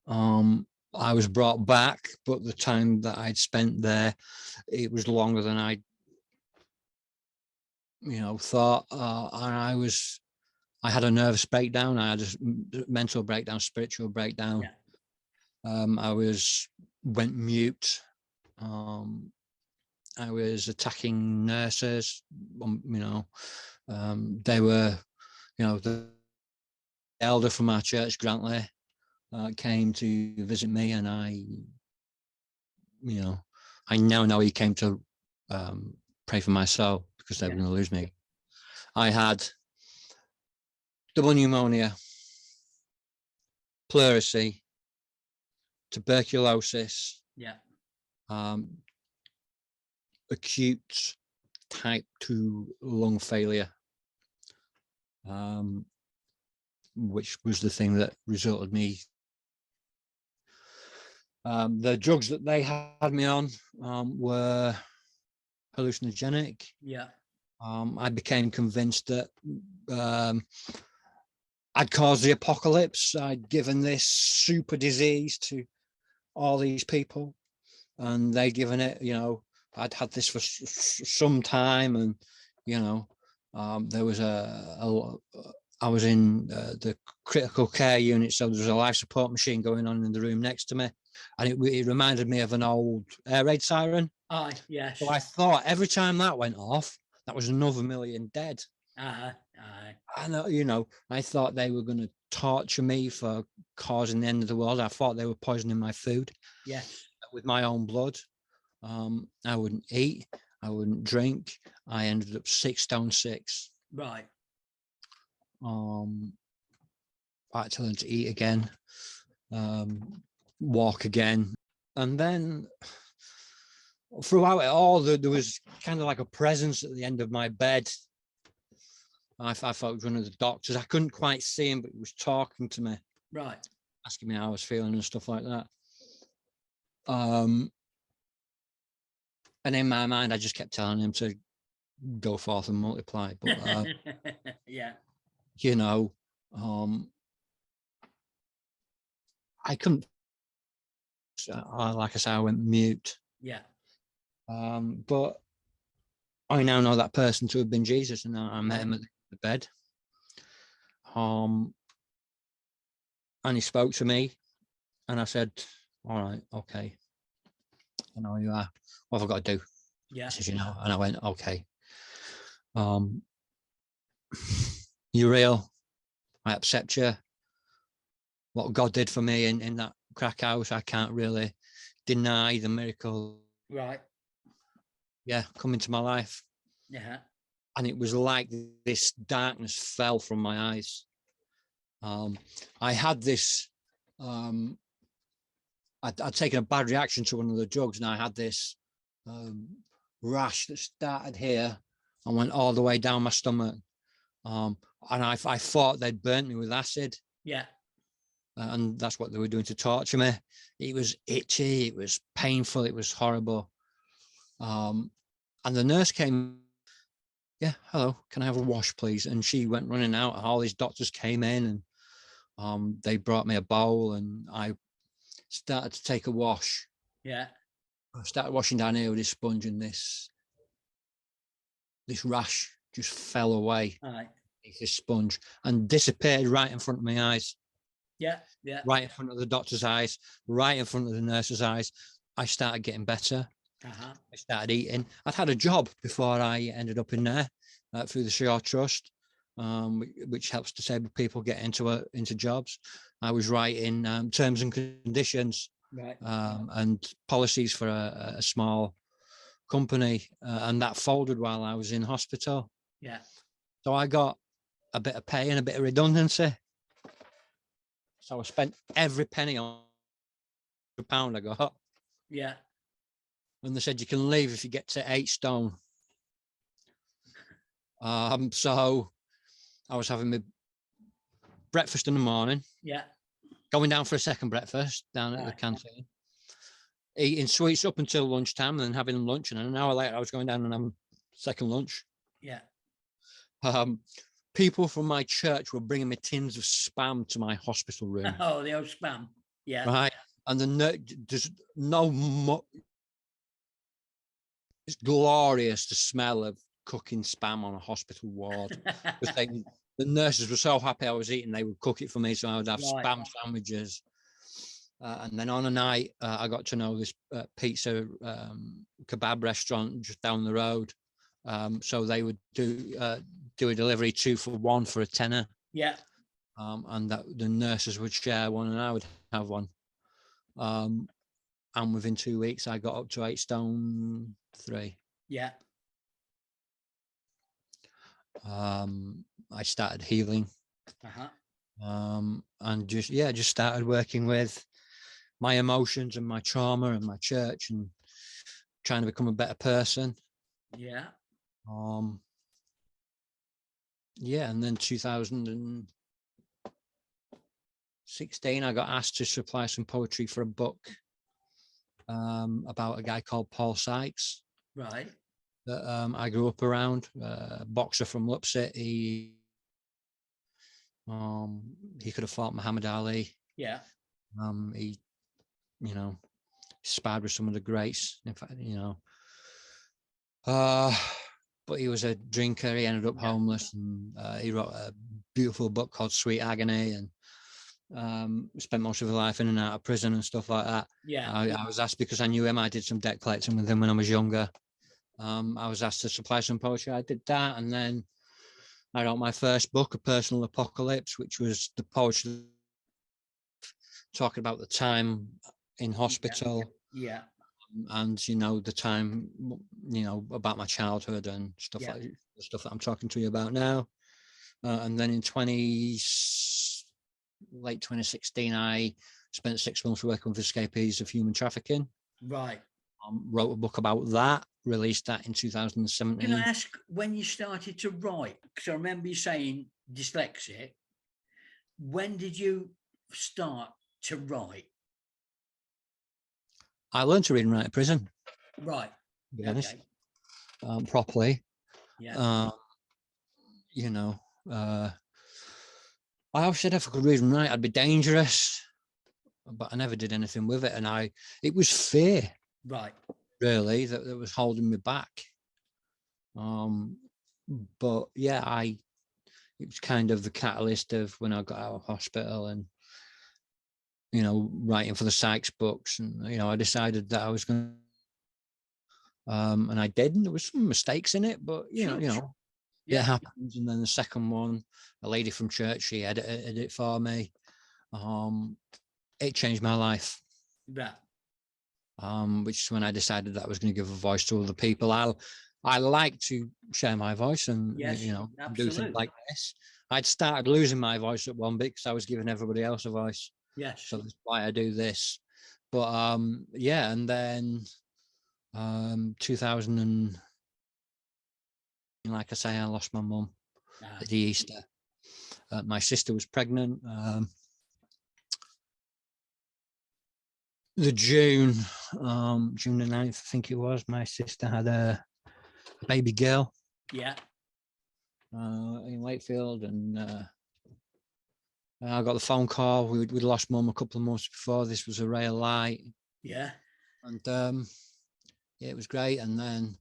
I was brought back, but the time that I'd spent there, it was longer than I, you know, thought. And I had a nervous breakdown. I had a mental breakdown, spiritual breakdown. Yeah. I went mute. I was attacking nurses. You know, they were you know, the elder from our church, Grantley, came to visit me, and I now know he came to pray for my soul because they were going to lose me. I had double pneumonia, pleurisy, tuberculosis, acute type 2 lung failure, which was the thing that resulted me. The drugs that they had me on were hallucinogenic. I became convinced that I'd caused the apocalypse. I'd given this super disease to all these people, and they'd given it, I'd had this for some time, and, there was I was in the critical care unit, so there was a life support machine going on in the room next to me, and it reminded me of an old air raid siren. Yes. So I thought every time that went off, that was another million dead. And, I thought they were going to torture me for causing the end of the world. I thought they were poisoning my food. With my own blood. I wouldn't eat. I wouldn't drink. I ended up 6 stone 6. Right. I had to learn to eat again, walk again. And then throughout it all, there was kind of like a presence at the end of my bed. I thought it was one of the doctors. I couldn't quite see him, but he was talking to me. Right. Asking me how I was feeling and stuff like that. And in my mind, I just kept telling him to go forth and multiply. But, I couldn't, like I said, I went mute. But I now know that person to have been Jesus, and I met him at the bed. And he spoke to me, and I said, all right, okay. I know who you are. What have I got to do? He says, and I went, okay. You're real. I accept you. What God did for me in that crack house, I can't really deny the miracle. Right. Come into my life. And it was like this darkness fell from my eyes. I had this, I'd taken a bad reaction to one of the drugs, and I had this rash that started here and went all the way down my stomach. And I thought they'd burnt me with acid. And that's what they were doing to torture me. It was itchy, it was painful, it was horrible. And the nurse came, hello, can I have a wash, please? And she went running out. All these doctors came in, and they brought me a bowl, and I started to take a wash. I started washing down here with this sponge, and this rash just fell away. This sponge and disappeared right in front of my eyes. Right in front of the doctor's eyes, right in front of the nurse's eyes. I started getting better. I started eating. I'd had a job before I ended up in there through the Shore Trust, which helps disabled people get into jobs. I was writing terms and conditions and policies for a small company, and that folded while I was in hospital. So I got a bit of pay and a bit of redundancy. So I spent every penny on £1 I got. And they said you can leave if you get to 8 stone. So I was having my breakfast in the morning. Going down for a second breakfast down at the canteen. Eating sweets up until lunchtime, and then having lunch. And an hour later, I was going down and having second lunch. People from my church were bringing me tins of spam to my hospital room. Oh, the old spam. Right. And there's no it's glorious, the smell of cooking spam on a hospital ward. The nurses were so happy I was eating, they would cook it for me, so I would have spam sandwiches. And then on a night, I got to know this pizza kebab restaurant just down the road. So they would do do a delivery 2 for 1 for a tenner. Yeah. And that the nurses would share one and I would have one. And within 2 weeks, I got up to 8 stone 3. Yeah. I started healing. And just started working with my emotions and my trauma and my church and trying to become a better person. Yeah. And then 2016, I got asked to supply some poetry for a book about a guy called Paul Sykes. Right. That I grew up around, boxer from Lupset. He could have fought Muhammad Ali. Yeah. He, sparred with some of the greats. In fact, but he was a drinker. He ended up homeless, and he wrote a beautiful book called Sweet Agony, and spent most of his life in and out of prison and stuff like that. Yeah. I was asked because I knew him. I did some debt collecting with him when I was younger. I was asked to supply some poetry. I did that, and then I wrote my first book, A Personal Apocalypse, which was the poetry talking about the time in hospital. Yeah. And the time, about my childhood and stuff like the stuff that I'm talking to you about now. And then in late 2016, I spent 6 months working with escapees of human trafficking. Right. Wrote a book about that, released that in 2017. Can I ask when you started to write? Because I remember you saying dyslexic. When did you start to write? I learned to read and write in prison. Right. To be honest, properly. Yeah. I always said if I could read and write, I'd be dangerous, but I never did anything with it. And it was fear, right, really, that was holding me back. But yeah, it was kind of the catalyst of when I got out of hospital and, writing for the Sykes books. And, I decided that I was going to, and I did, and there was some mistakes in it, but, it happens. And then the second one, a lady from church, she edited it for me. It changed my life. Yeah. Which is when I decided that I was going to give a voice to other people. I like to share my voice and, do things like this. I'd started losing my voice at one bit because I was giving everybody else a voice. Yes. So that's why I do this. But, and then 2000 and, like I say, I lost my mum at the Easter. My sister was pregnant. The June the 9th, I think it was, my sister had a baby girl. Yeah. In Wakefield, and I got the phone call. We'd lost mum a couple of months before. This was a ray of light. Yeah. And it was great. And then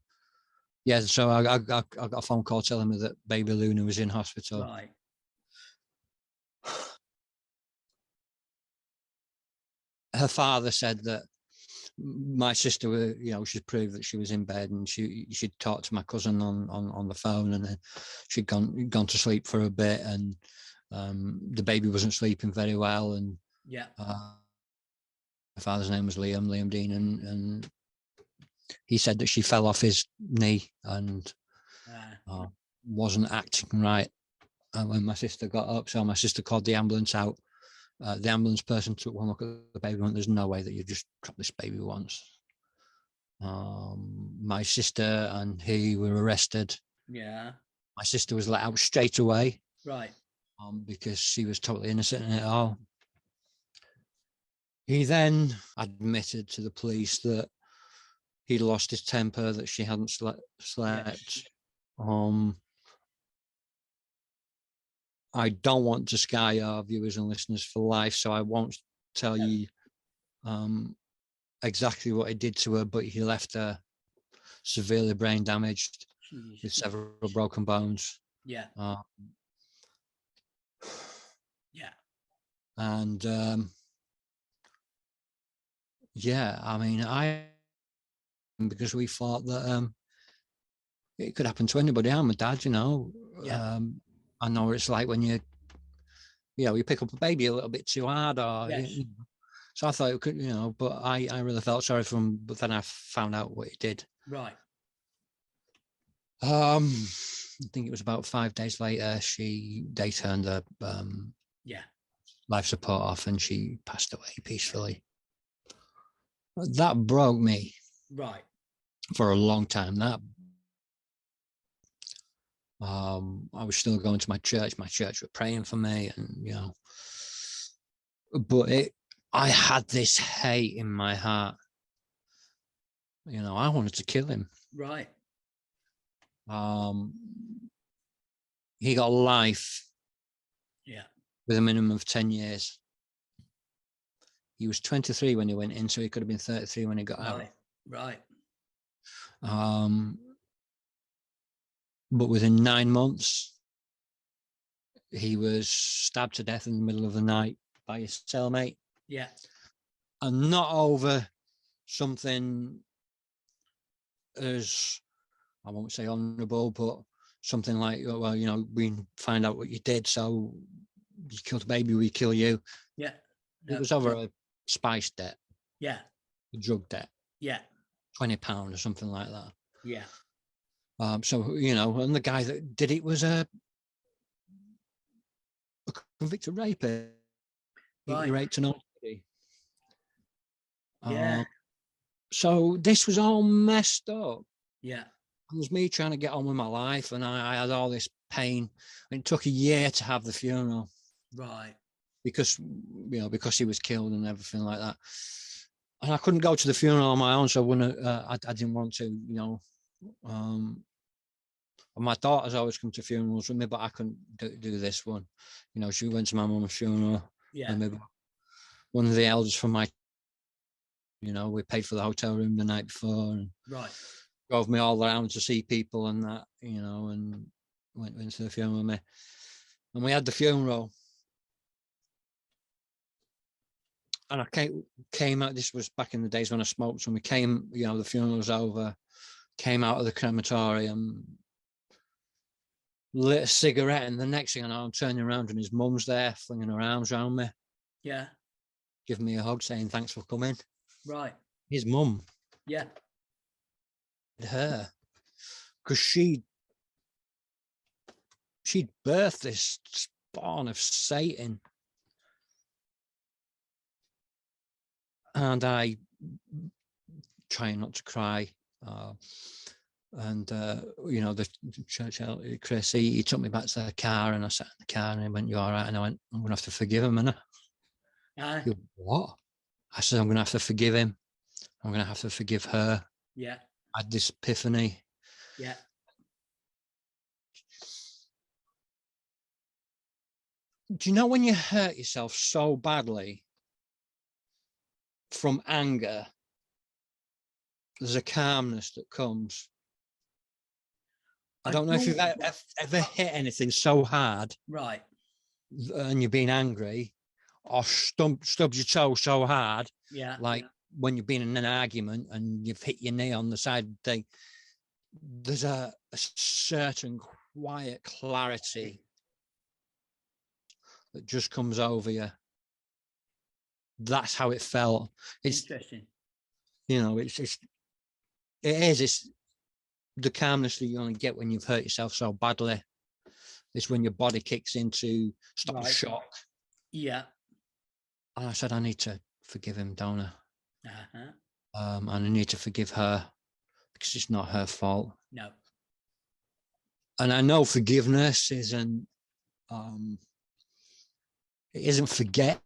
so I got a phone call telling me that baby Luna was in hospital. Right. Her father said that my sister, she'd proved that she was in bed, and she'd talked to my cousin on the phone, and then she'd gone to sleep for a bit, and the baby wasn't sleeping very well, and my father's name was Liam Dean, and he said that she fell off his knee and wasn't acting right. And when my sister got up, so my sister called the ambulance out. The ambulance person took one look at the baby and went, "There's no way that you just dropped this baby once." My sister and he were arrested. Yeah. My sister was let out straight away. Right. Because she was totally innocent in it all. He then admitted to the police that he'd lost his temper, that she hadn't slept. Yes. I don't want to scar your viewers and listeners for life, so I won't tell you exactly what he did to her, but he left her severely brain damaged with several broken bones. Yeah. And I mean, because we thought that it could happen to anybody. I'm a dad, Yeah. I know what it's like when you pick up a baby a little bit too hard, or Yes. so I thought it could, but I really felt sorry for him. But then I found out what he did. Right. I think it was about 5 days later. They turned the Yeah. life support off, and she passed away peacefully. That broke me Right. for a long time. That I was still going to my church. My church were praying for me, and but I had this hate in my heart. I wanted to kill him. Right. He got life. Yeah. With a minimum of 10 years. He was 23 when he went in, so he could have been 33 when he got out. Right. But within 9 months, he was stabbed to death in the middle of the night by his cellmate. Yeah. And not over something as, I won't say honourable, but something like, well, we find out what you did, so you killed a baby, we kill you. Yeah. No. It was over a spice debt. Yeah. A drug debt. Yeah. £20 or something like that. Yeah. So, and the guy that did it was a convicted rapist. Right. He raped an old lady. Yeah. So this was all messed up. Yeah. It was me trying to get on with my life, and I had all this pain. And it took a year to have the funeral. Right. Because he was killed and everything like that. And I couldn't go to the funeral on my own, so I didn't want to, my daughter's always come to funerals with me, but I couldn't do this one. She went to my mum's funeral. Yeah. And one of the elders from my, we paid for the hotel room the night before, and right, drove me all around to see people and that, and went to the funeral with me. And we had the funeral. And I came out, this was back in the days when I smoked, so we came, the funeral was over, came out of the crematorium, lit a cigarette, and the next thing I know, I'm turning around and his mum's there, flinging her arms around me. Yeah. Giving me a hug, saying, thanks for coming. Right. His mum. Yeah. Her. Because she'd birthed this spawn of Satan. And I, trying not to cry, the church elder, Chris, he took me back to the car, and I sat in the car, and he went, you all right? And I went, I'm going to have to forgive him, innit? He went, what? I said, I'm going to have to forgive him. I'm going to have to forgive her. Yeah. I had this epiphany. Yeah. Do you know when you hurt yourself so badly from anger, there's a calmness that comes? I don't know if you've ever hit anything so hard, right, and you've been angry, or stubbed your toe so hard, like when you've been in an argument and you've hit your knee on the side of the thing. There's a certain quiet clarity that just comes over you. That's how it felt. It's interesting. It's the calmness that you only get when you've hurt yourself so badly. It's when your body kicks into stop the shock. Yeah. And I said, I need to forgive him, don't I? Uh-huh. And I need to forgive her because it's not her fault. No. And I know forgiveness isn't it isn't forget.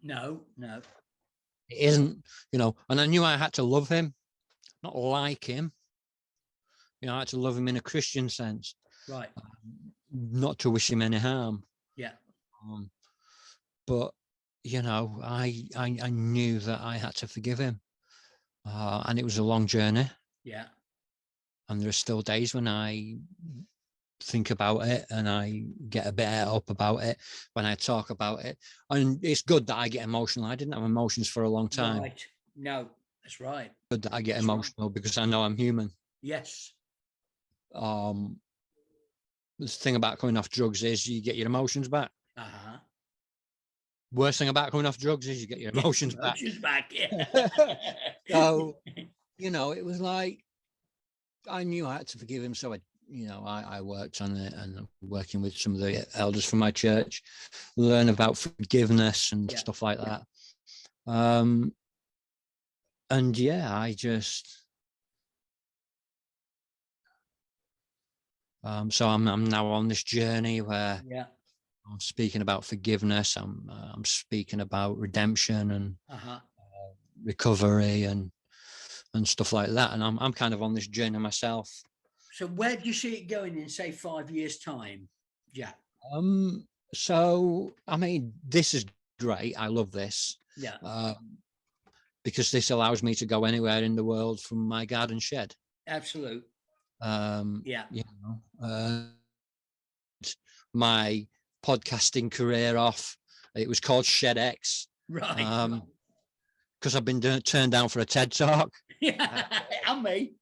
No. It isn't, and I knew I had to love him, not like him. I had to love him in a Christian sense. Right. Not to wish him any harm. Yeah. But, I knew that I had to forgive him. And it was a long journey. Yeah. And there are still days when I think about it and I get a bit up about it when I talk about it. And it's good that I get emotional. I didn't have emotions for a long time. Right. No, that's right. Good that I get emotional because I know I'm human. Yes. the thing about coming off drugs is you get your emotions back. Uh-huh. Worst thing about coming off drugs is you get your emotions back. Emotions back, yeah. So, you know, it was like, I knew I had to forgive him. So I worked on it, and working with some of the elders from my church, learn about forgiveness and stuff like that. And yeah, I just, so I'm now on this journey where I'm speaking about forgiveness. I'm speaking about redemption and recovery and stuff like that. And I'm kind of on this journey myself. So where do you see it going in, say, 5 years' time, Jack? So I mean, this is great. I love this. Yeah. Because this allows me to go anywhere in the world from my garden shed. Absolute. Yeah. You know, my podcasting career off. It was called Shed X. Right. Because I've been turned down for a TED Talk. Yeah, and me.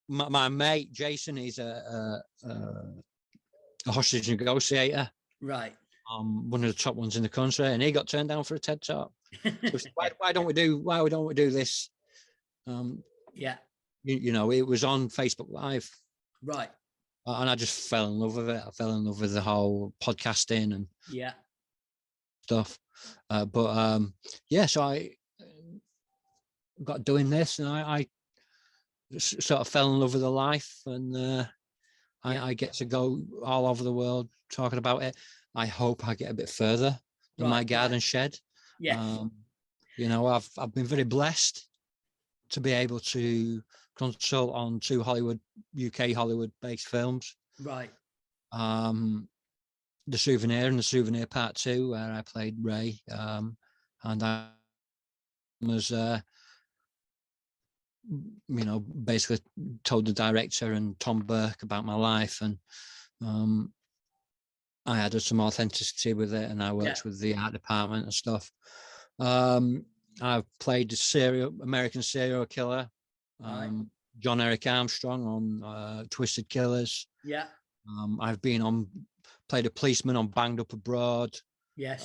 My mate Jason, he's a hostage negotiator. Right. One of the top ones in the country, and he got turned down for a TED Talk. So why don't we do this? Yeah. You know, it was on Facebook Live. Right. And I just fell in love with it. I fell in love with the whole podcasting and stuff. So I got doing this, and I sort of fell in love with the life, and I get to go all over the world talking about it. I hope I get a bit further than my garden shed. Yes. You know, I've been very blessed to be able to consult on 2 UK Hollywood-based films. Right. The Souvenir and The Souvenir Part 2, where I played Ray, and I was, you know, basically told the director and Tom Burke about my life, and I added some authenticity with it, and I worked with the art department and stuff. I've played a American serial killer, John Eric Armstrong on Twisted Killers. Yeah. I've played a policeman on Banged Up Abroad. Yes.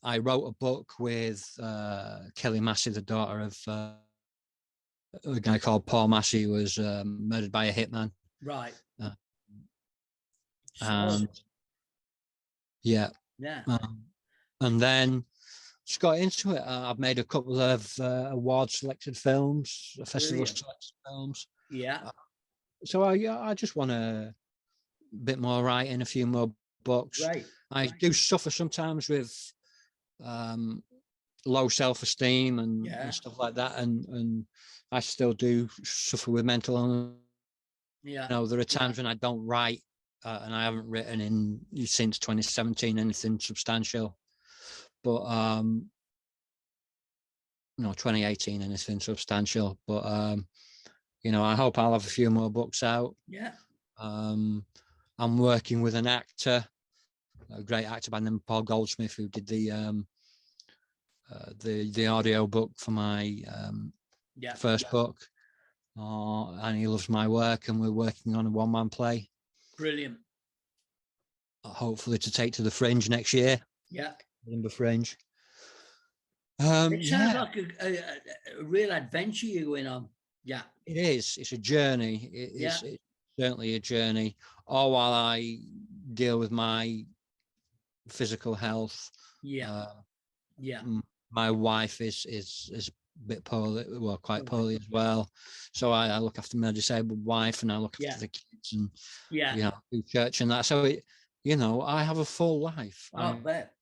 I wrote a book with Kelly Massey, the daughter of a guy called Paul Massey, who was murdered by a hitman. Right. And and then just got into it. I've made a couple of award selected films, festival selected films. Yeah. So I just want a bit more writing, a few more books. Right. I do suffer sometimes with low self-esteem and stuff like that, and I still do suffer with mental illness. You know, there are times when I don't write, and I haven't written since 2017 anything substantial, but 2018 anything substantial. But you know, I hope I'll have a few more books out. Yeah. I'm working with an actor, a great actor by the name of Paul Goldsmith, who did the audio book for my first book. And he loves my work, and we're working on a one-man play. Brilliant. Hopefully to take to the Fringe next year. Yeah. Edinburgh Fringe. It sounds like a real adventure you're going on. Yeah. It is. It's a journey. It's certainly a journey. All while I deal with my physical health. Yeah. My wife is a bit poorly, well, quite poorly as well. So I look after my disabled wife, and I look after the kids, and you know, do church and that. So I have a full life. I bet.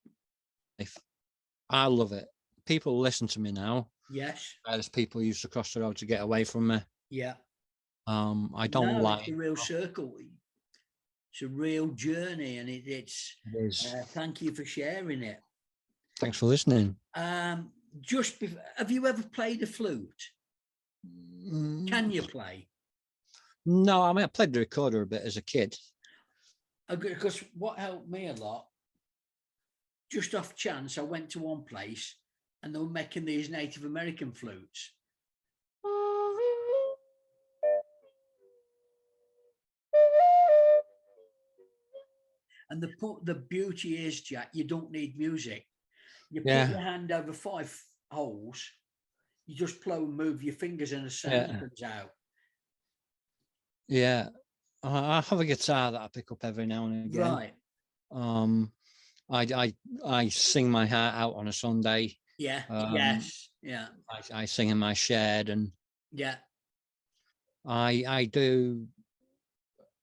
I love it. People listen to me now. Yes. There's people who used to cross the road to get away from me. Yeah. I don't like. It's a real circle. It's a real journey, and it is. Thank you for sharing it. Thanks for listening. Have you ever played a flute? Can you play? No, I mean, I played the recorder a bit as a kid. Because what helped me a lot, just off chance, I went to one place and they were making these Native American flutes. And the beauty is, Jack, you don't need music. You put Yeah. your hand over 5 holes, you just blow and move your fingers and the sound comes out. Yeah. I have a guitar that I pick up every now and again. Right. I sing my heart out on a Sunday. Yeah. Yes. Yeah. I sing in my shed, and Yeah. I do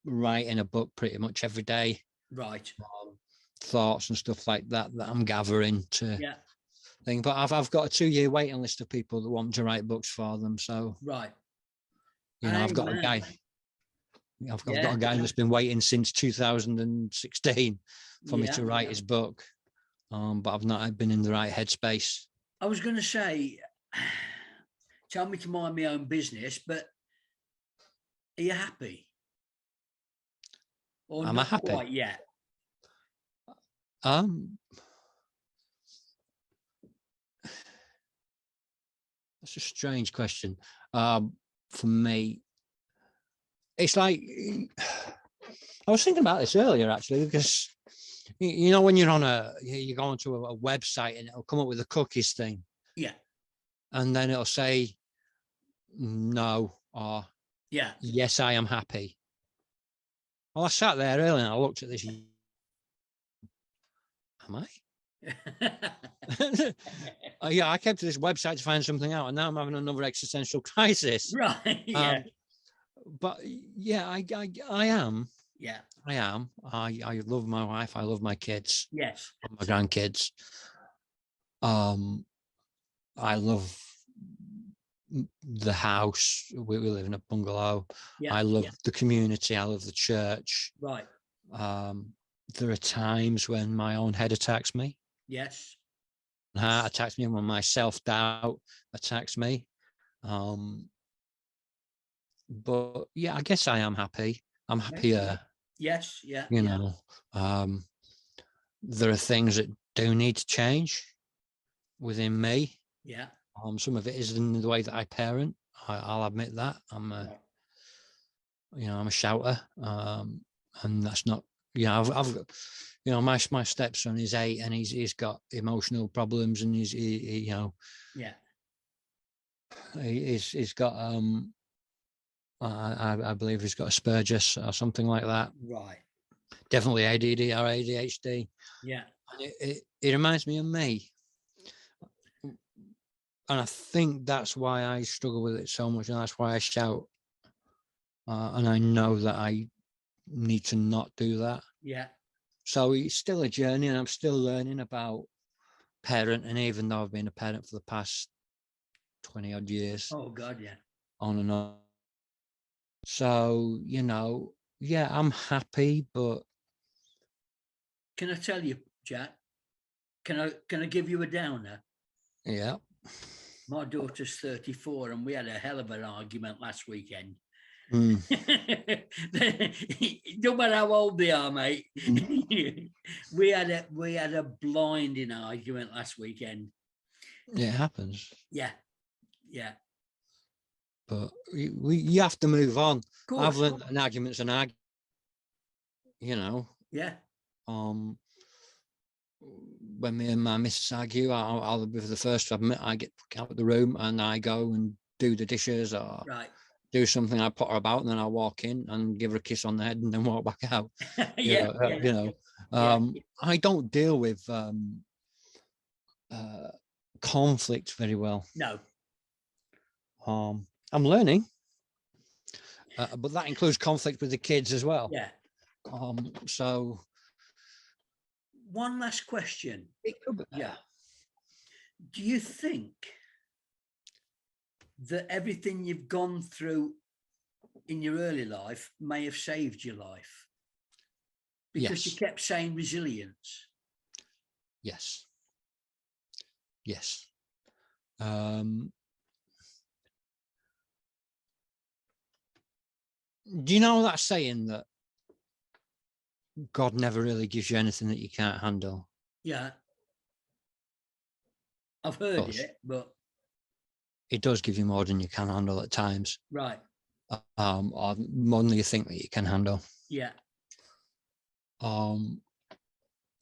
write in a book pretty much every day. Right. Thoughts and stuff like that I'm gathering to thing. But I've got a 2-year waiting list of people that want to write books for them. So right. I've got a guy. I've got a guy that's been waiting since 2016 for me to write his book. But I've not been in the right headspace. I was going to say, tell me to mind my own business, but are you happy? Or Am not I happy? quite yet? That's a strange question. For me, it's like, I was thinking about this earlier actually, because when you're you go onto a website and it'll come up with a cookies thing. Yeah. And then it'll say no or yes, I am happy. Well, I sat there earlier and I looked at this. Am I? I came to this website to find something out, and now I'm having another existential crisis. Right. Yeah. But yeah, I am. Yeah. I am. I love my wife. I love my kids. Yes. My grandkids. I love the house. We live in a bungalow. Yeah. I love the community. I love the church. Right. There are times when my own head attacks me. Yes. Heart attacks me, when my self-doubt attacks me. But yeah, I guess I am happy. I'm happier. Yes. Yeah. There are things that do need to change within me. Yeah. Some of it is in the way that I parent. I'll admit that. I'm a shouter. And that's not, I've got, my stepson is 8 and he's got emotional problems, and he's got I believe he's got Asperger's or something like that. Right. Definitely ADD or ADHD. Yeah. It reminds me of me. And I think that's why I struggle with it so much, and that's why I shout. And I know that I need to not do that. Yeah. So it's still a journey, and I'm still learning about parenting, even though I've been a parent for the past 20 odd years. Oh God, yeah. On and on. So, I'm happy, but can I tell you, Jack? Can I give you a downer? Yeah. My daughter's 34, and we had a hell of an argument last weekend. Mm. No matter how old they are, mate. we had a blinding argument last weekend. It happens. Yeah. But you have to move on. Course, I've learned that an argument's an argument. Yeah. When me and my missus argue, I'll be the first to admit I get out of the room and I go and do the dishes or do something. I put her about, and then I walk in and give her a kiss on the head and then walk back out. I don't deal with conflict very well. No. I'm learning, but that includes conflict with the kids as well. Yeah. So. One last question. Yeah. Do you think that everything you've gone through in your early life may have saved your life? Because you kept saying resilience. Yes. Do you know that saying that God never really gives you anything that you can't handle? Yeah. I've heard it, but it does give you more than you can handle at times. Right. Or more than you think that you can handle. Yeah.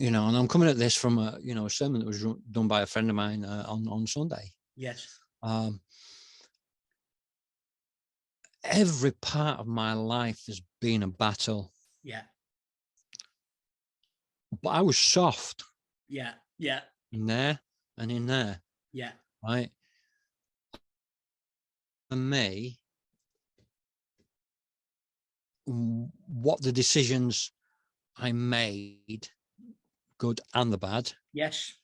you know, and I'm coming at this from a, you know, a sermon that was done by a friend of mine on Sunday. Yes. Every part of my life has been a battle. Yeah. But I was soft. Yeah. Yeah. In there and in there. Yeah. Right. For me, what the decisions I made, good and the bad. Yes.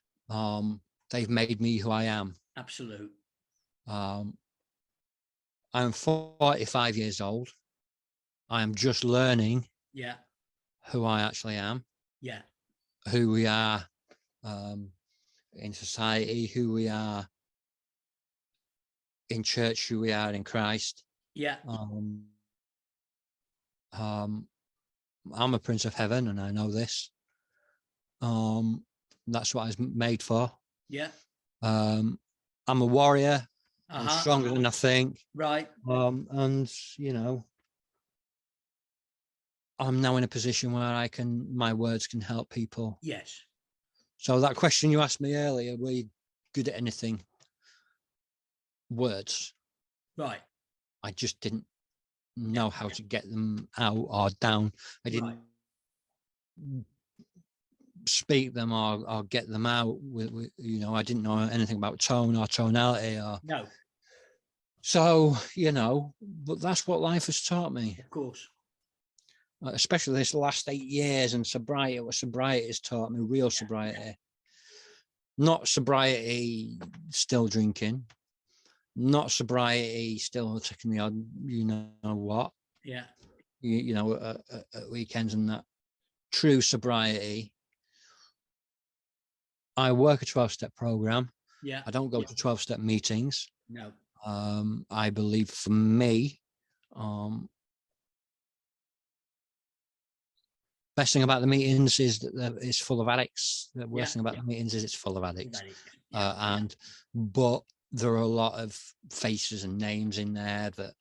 They've made me who I am. Absolute. I'm 45 years old. I am just learning. Yeah. Who I actually am. Yeah. Who we are in society, who we are in church, who we are in Christ. Yeah. I'm a prince of heaven, and I know this. That's what I was made for. Yeah. I'm a warrior. I'm stronger than I think. Right. And you know, I'm now in a position where my words can help people. Yes. So that question you asked me earlier, were you good at anything? Words. Right. I just didn't know how to get them out or down. I didn't speak them or get them out with, you know, I didn't know anything about tone or tonality or no. So, you know, but that's what life has taught me. Of course. Especially this last 8 years and sobriety, what sobriety has taught me, real sobriety. Not sobriety still drinking, not sobriety still taking the odd, you know what. Yeah. You know, at weekends and that. True sobriety. I work a 12-step program. Yeah. I don't go to 12-step meetings. No. I believe for me, best thing about the meetings is that it's full of addicts. The worst thing about the meetings is it's full of addicts. But there are a lot of faces and names in there that,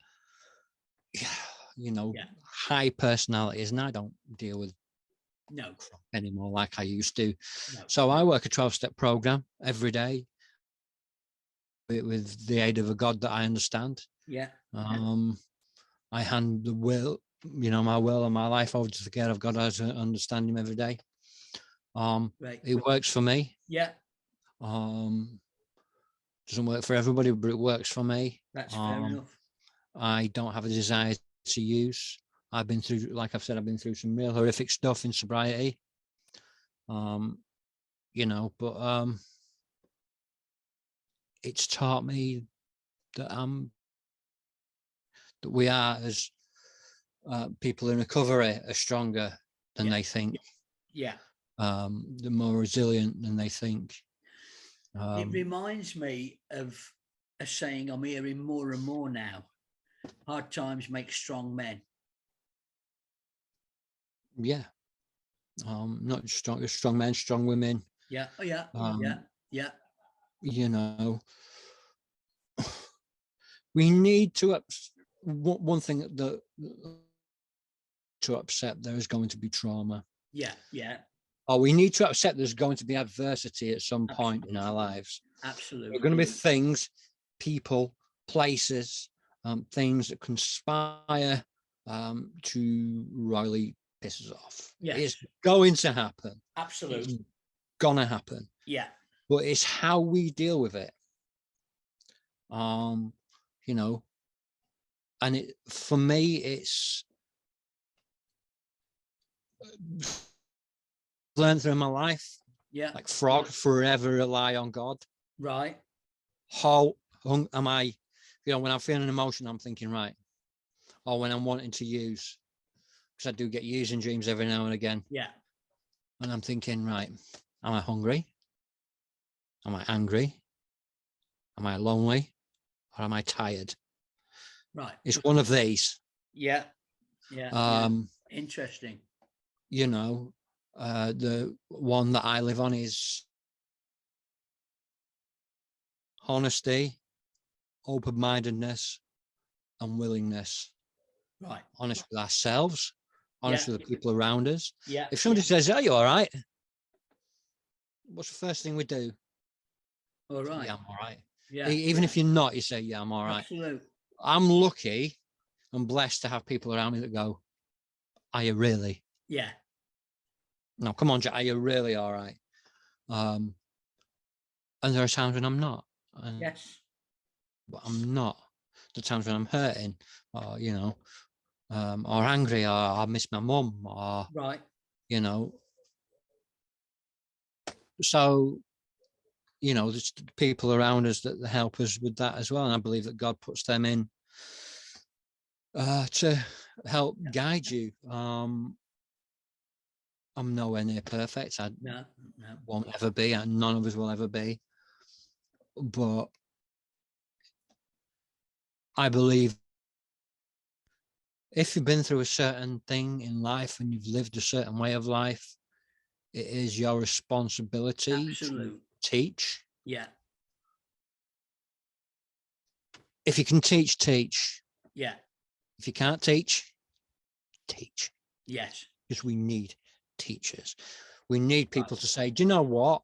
you know, high personalities, and I don't deal with anymore like I used to. No. So I work a 12-step program every day with the aid of a God that I understand. Yeah. I hand the will, you know, my will and my life over to the care of God as I understand him every day. It works for me. Yeah. Doesn't work for everybody, but it works for me. That's fair enough. I don't have a desire to use. I've been through, like I've said, I've been through some real horrific stuff in sobriety. You know, but it's taught me that that we are, as people in recovery, are stronger than they think. Yeah. They're more resilient than they think. It reminds me of a saying I'm hearing more and more now: hard times make strong men. Yeah. Not strong men, strong women. Yeah. Oh, yeah. Yeah. You know, we need to, one thing that to accept there is going to be trauma. Yeah. Yeah. Or we need to accept there's going to be adversity at some point in our lives. Absolutely. There are going to be things, people, places, things that conspire to royally piss us off. Yeah. It's going to happen. Absolutely. It's gonna happen. Yeah. But it's how we deal with it. You know, and for me, it's learned through my life. Yeah. Like frog, forever rely on God. Right. How am I, you know, when I'm feeling an emotion, I'm thinking, right. Or when I'm wanting to use, because I do get using dreams every now and again. Yeah. And I'm thinking, right, am I hungry? Am I angry? Am I lonely? Or am I tired? Right. It's one of these. Yeah. Yeah. Interesting. You know, the one that I live on is honesty, open-mindedness, and willingness. Right. Honest with ourselves, honest with the people around us. Yeah. If somebody says, "Are you all right?" what's the first thing we do? All right. Yeah, I'm all right. Yeah. Even if you're not, you say, yeah, I'm all right. Absolute. I'm lucky and blessed to have people around me that go, are you really? Yeah. No, come on, Jack, are you really all right? And there are times when I'm not. Yes. But I'm not. The times when I'm hurting, or or angry, or I miss my mum, or Right. So there's people around us that help us with that as well, and I believe that God puts them in to help guide you. I'm nowhere near perfect. I won't ever be, and none of us will ever be. But I believe if you've been through a certain thing in life and you've lived a certain way of life, it is your responsibility to teach. Yeah. If you can teach, teach. Yeah. If you can't teach, teach. Yes. Because we need teachers. We need people to say, do you know what?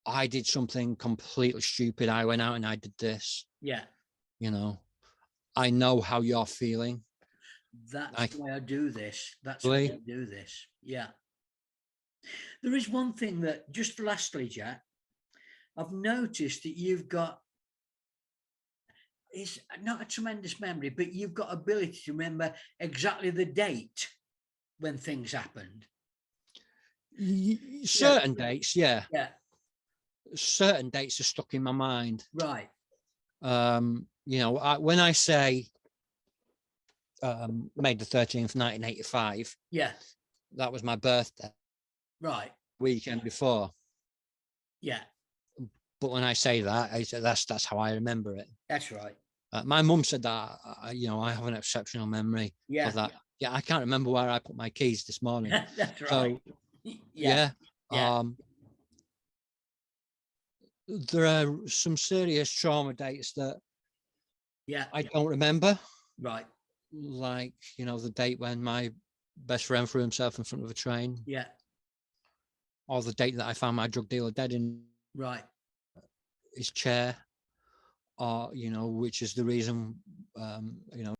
I did something completely stupid. I went out and I did this. Yeah. I know how you're feeling. That's why I do this. That's why I do this. Yeah. There is one thing that, just lastly, Jack, I've noticed that you've got, it's not a tremendous memory, but you've got ability to remember exactly the date when things happened. Certain dates, yeah. Yeah. Certain dates are stuck in my mind. Right. When I say May the 13th, 1985, yeah, that was my birthday. Right. Weekend before. Yeah. But when I say that, that's how I remember it. That's right. My mum said that, I have an exceptional memory of that. Yeah, I can't remember where I put my keys this morning. That's right. So, yeah. There are some serious trauma dates that I don't remember. Right. Like, the date when my best friend threw himself in front of a train. Yeah. Or the date that I found my drug dealer dead in his chair. Or, which is the reason,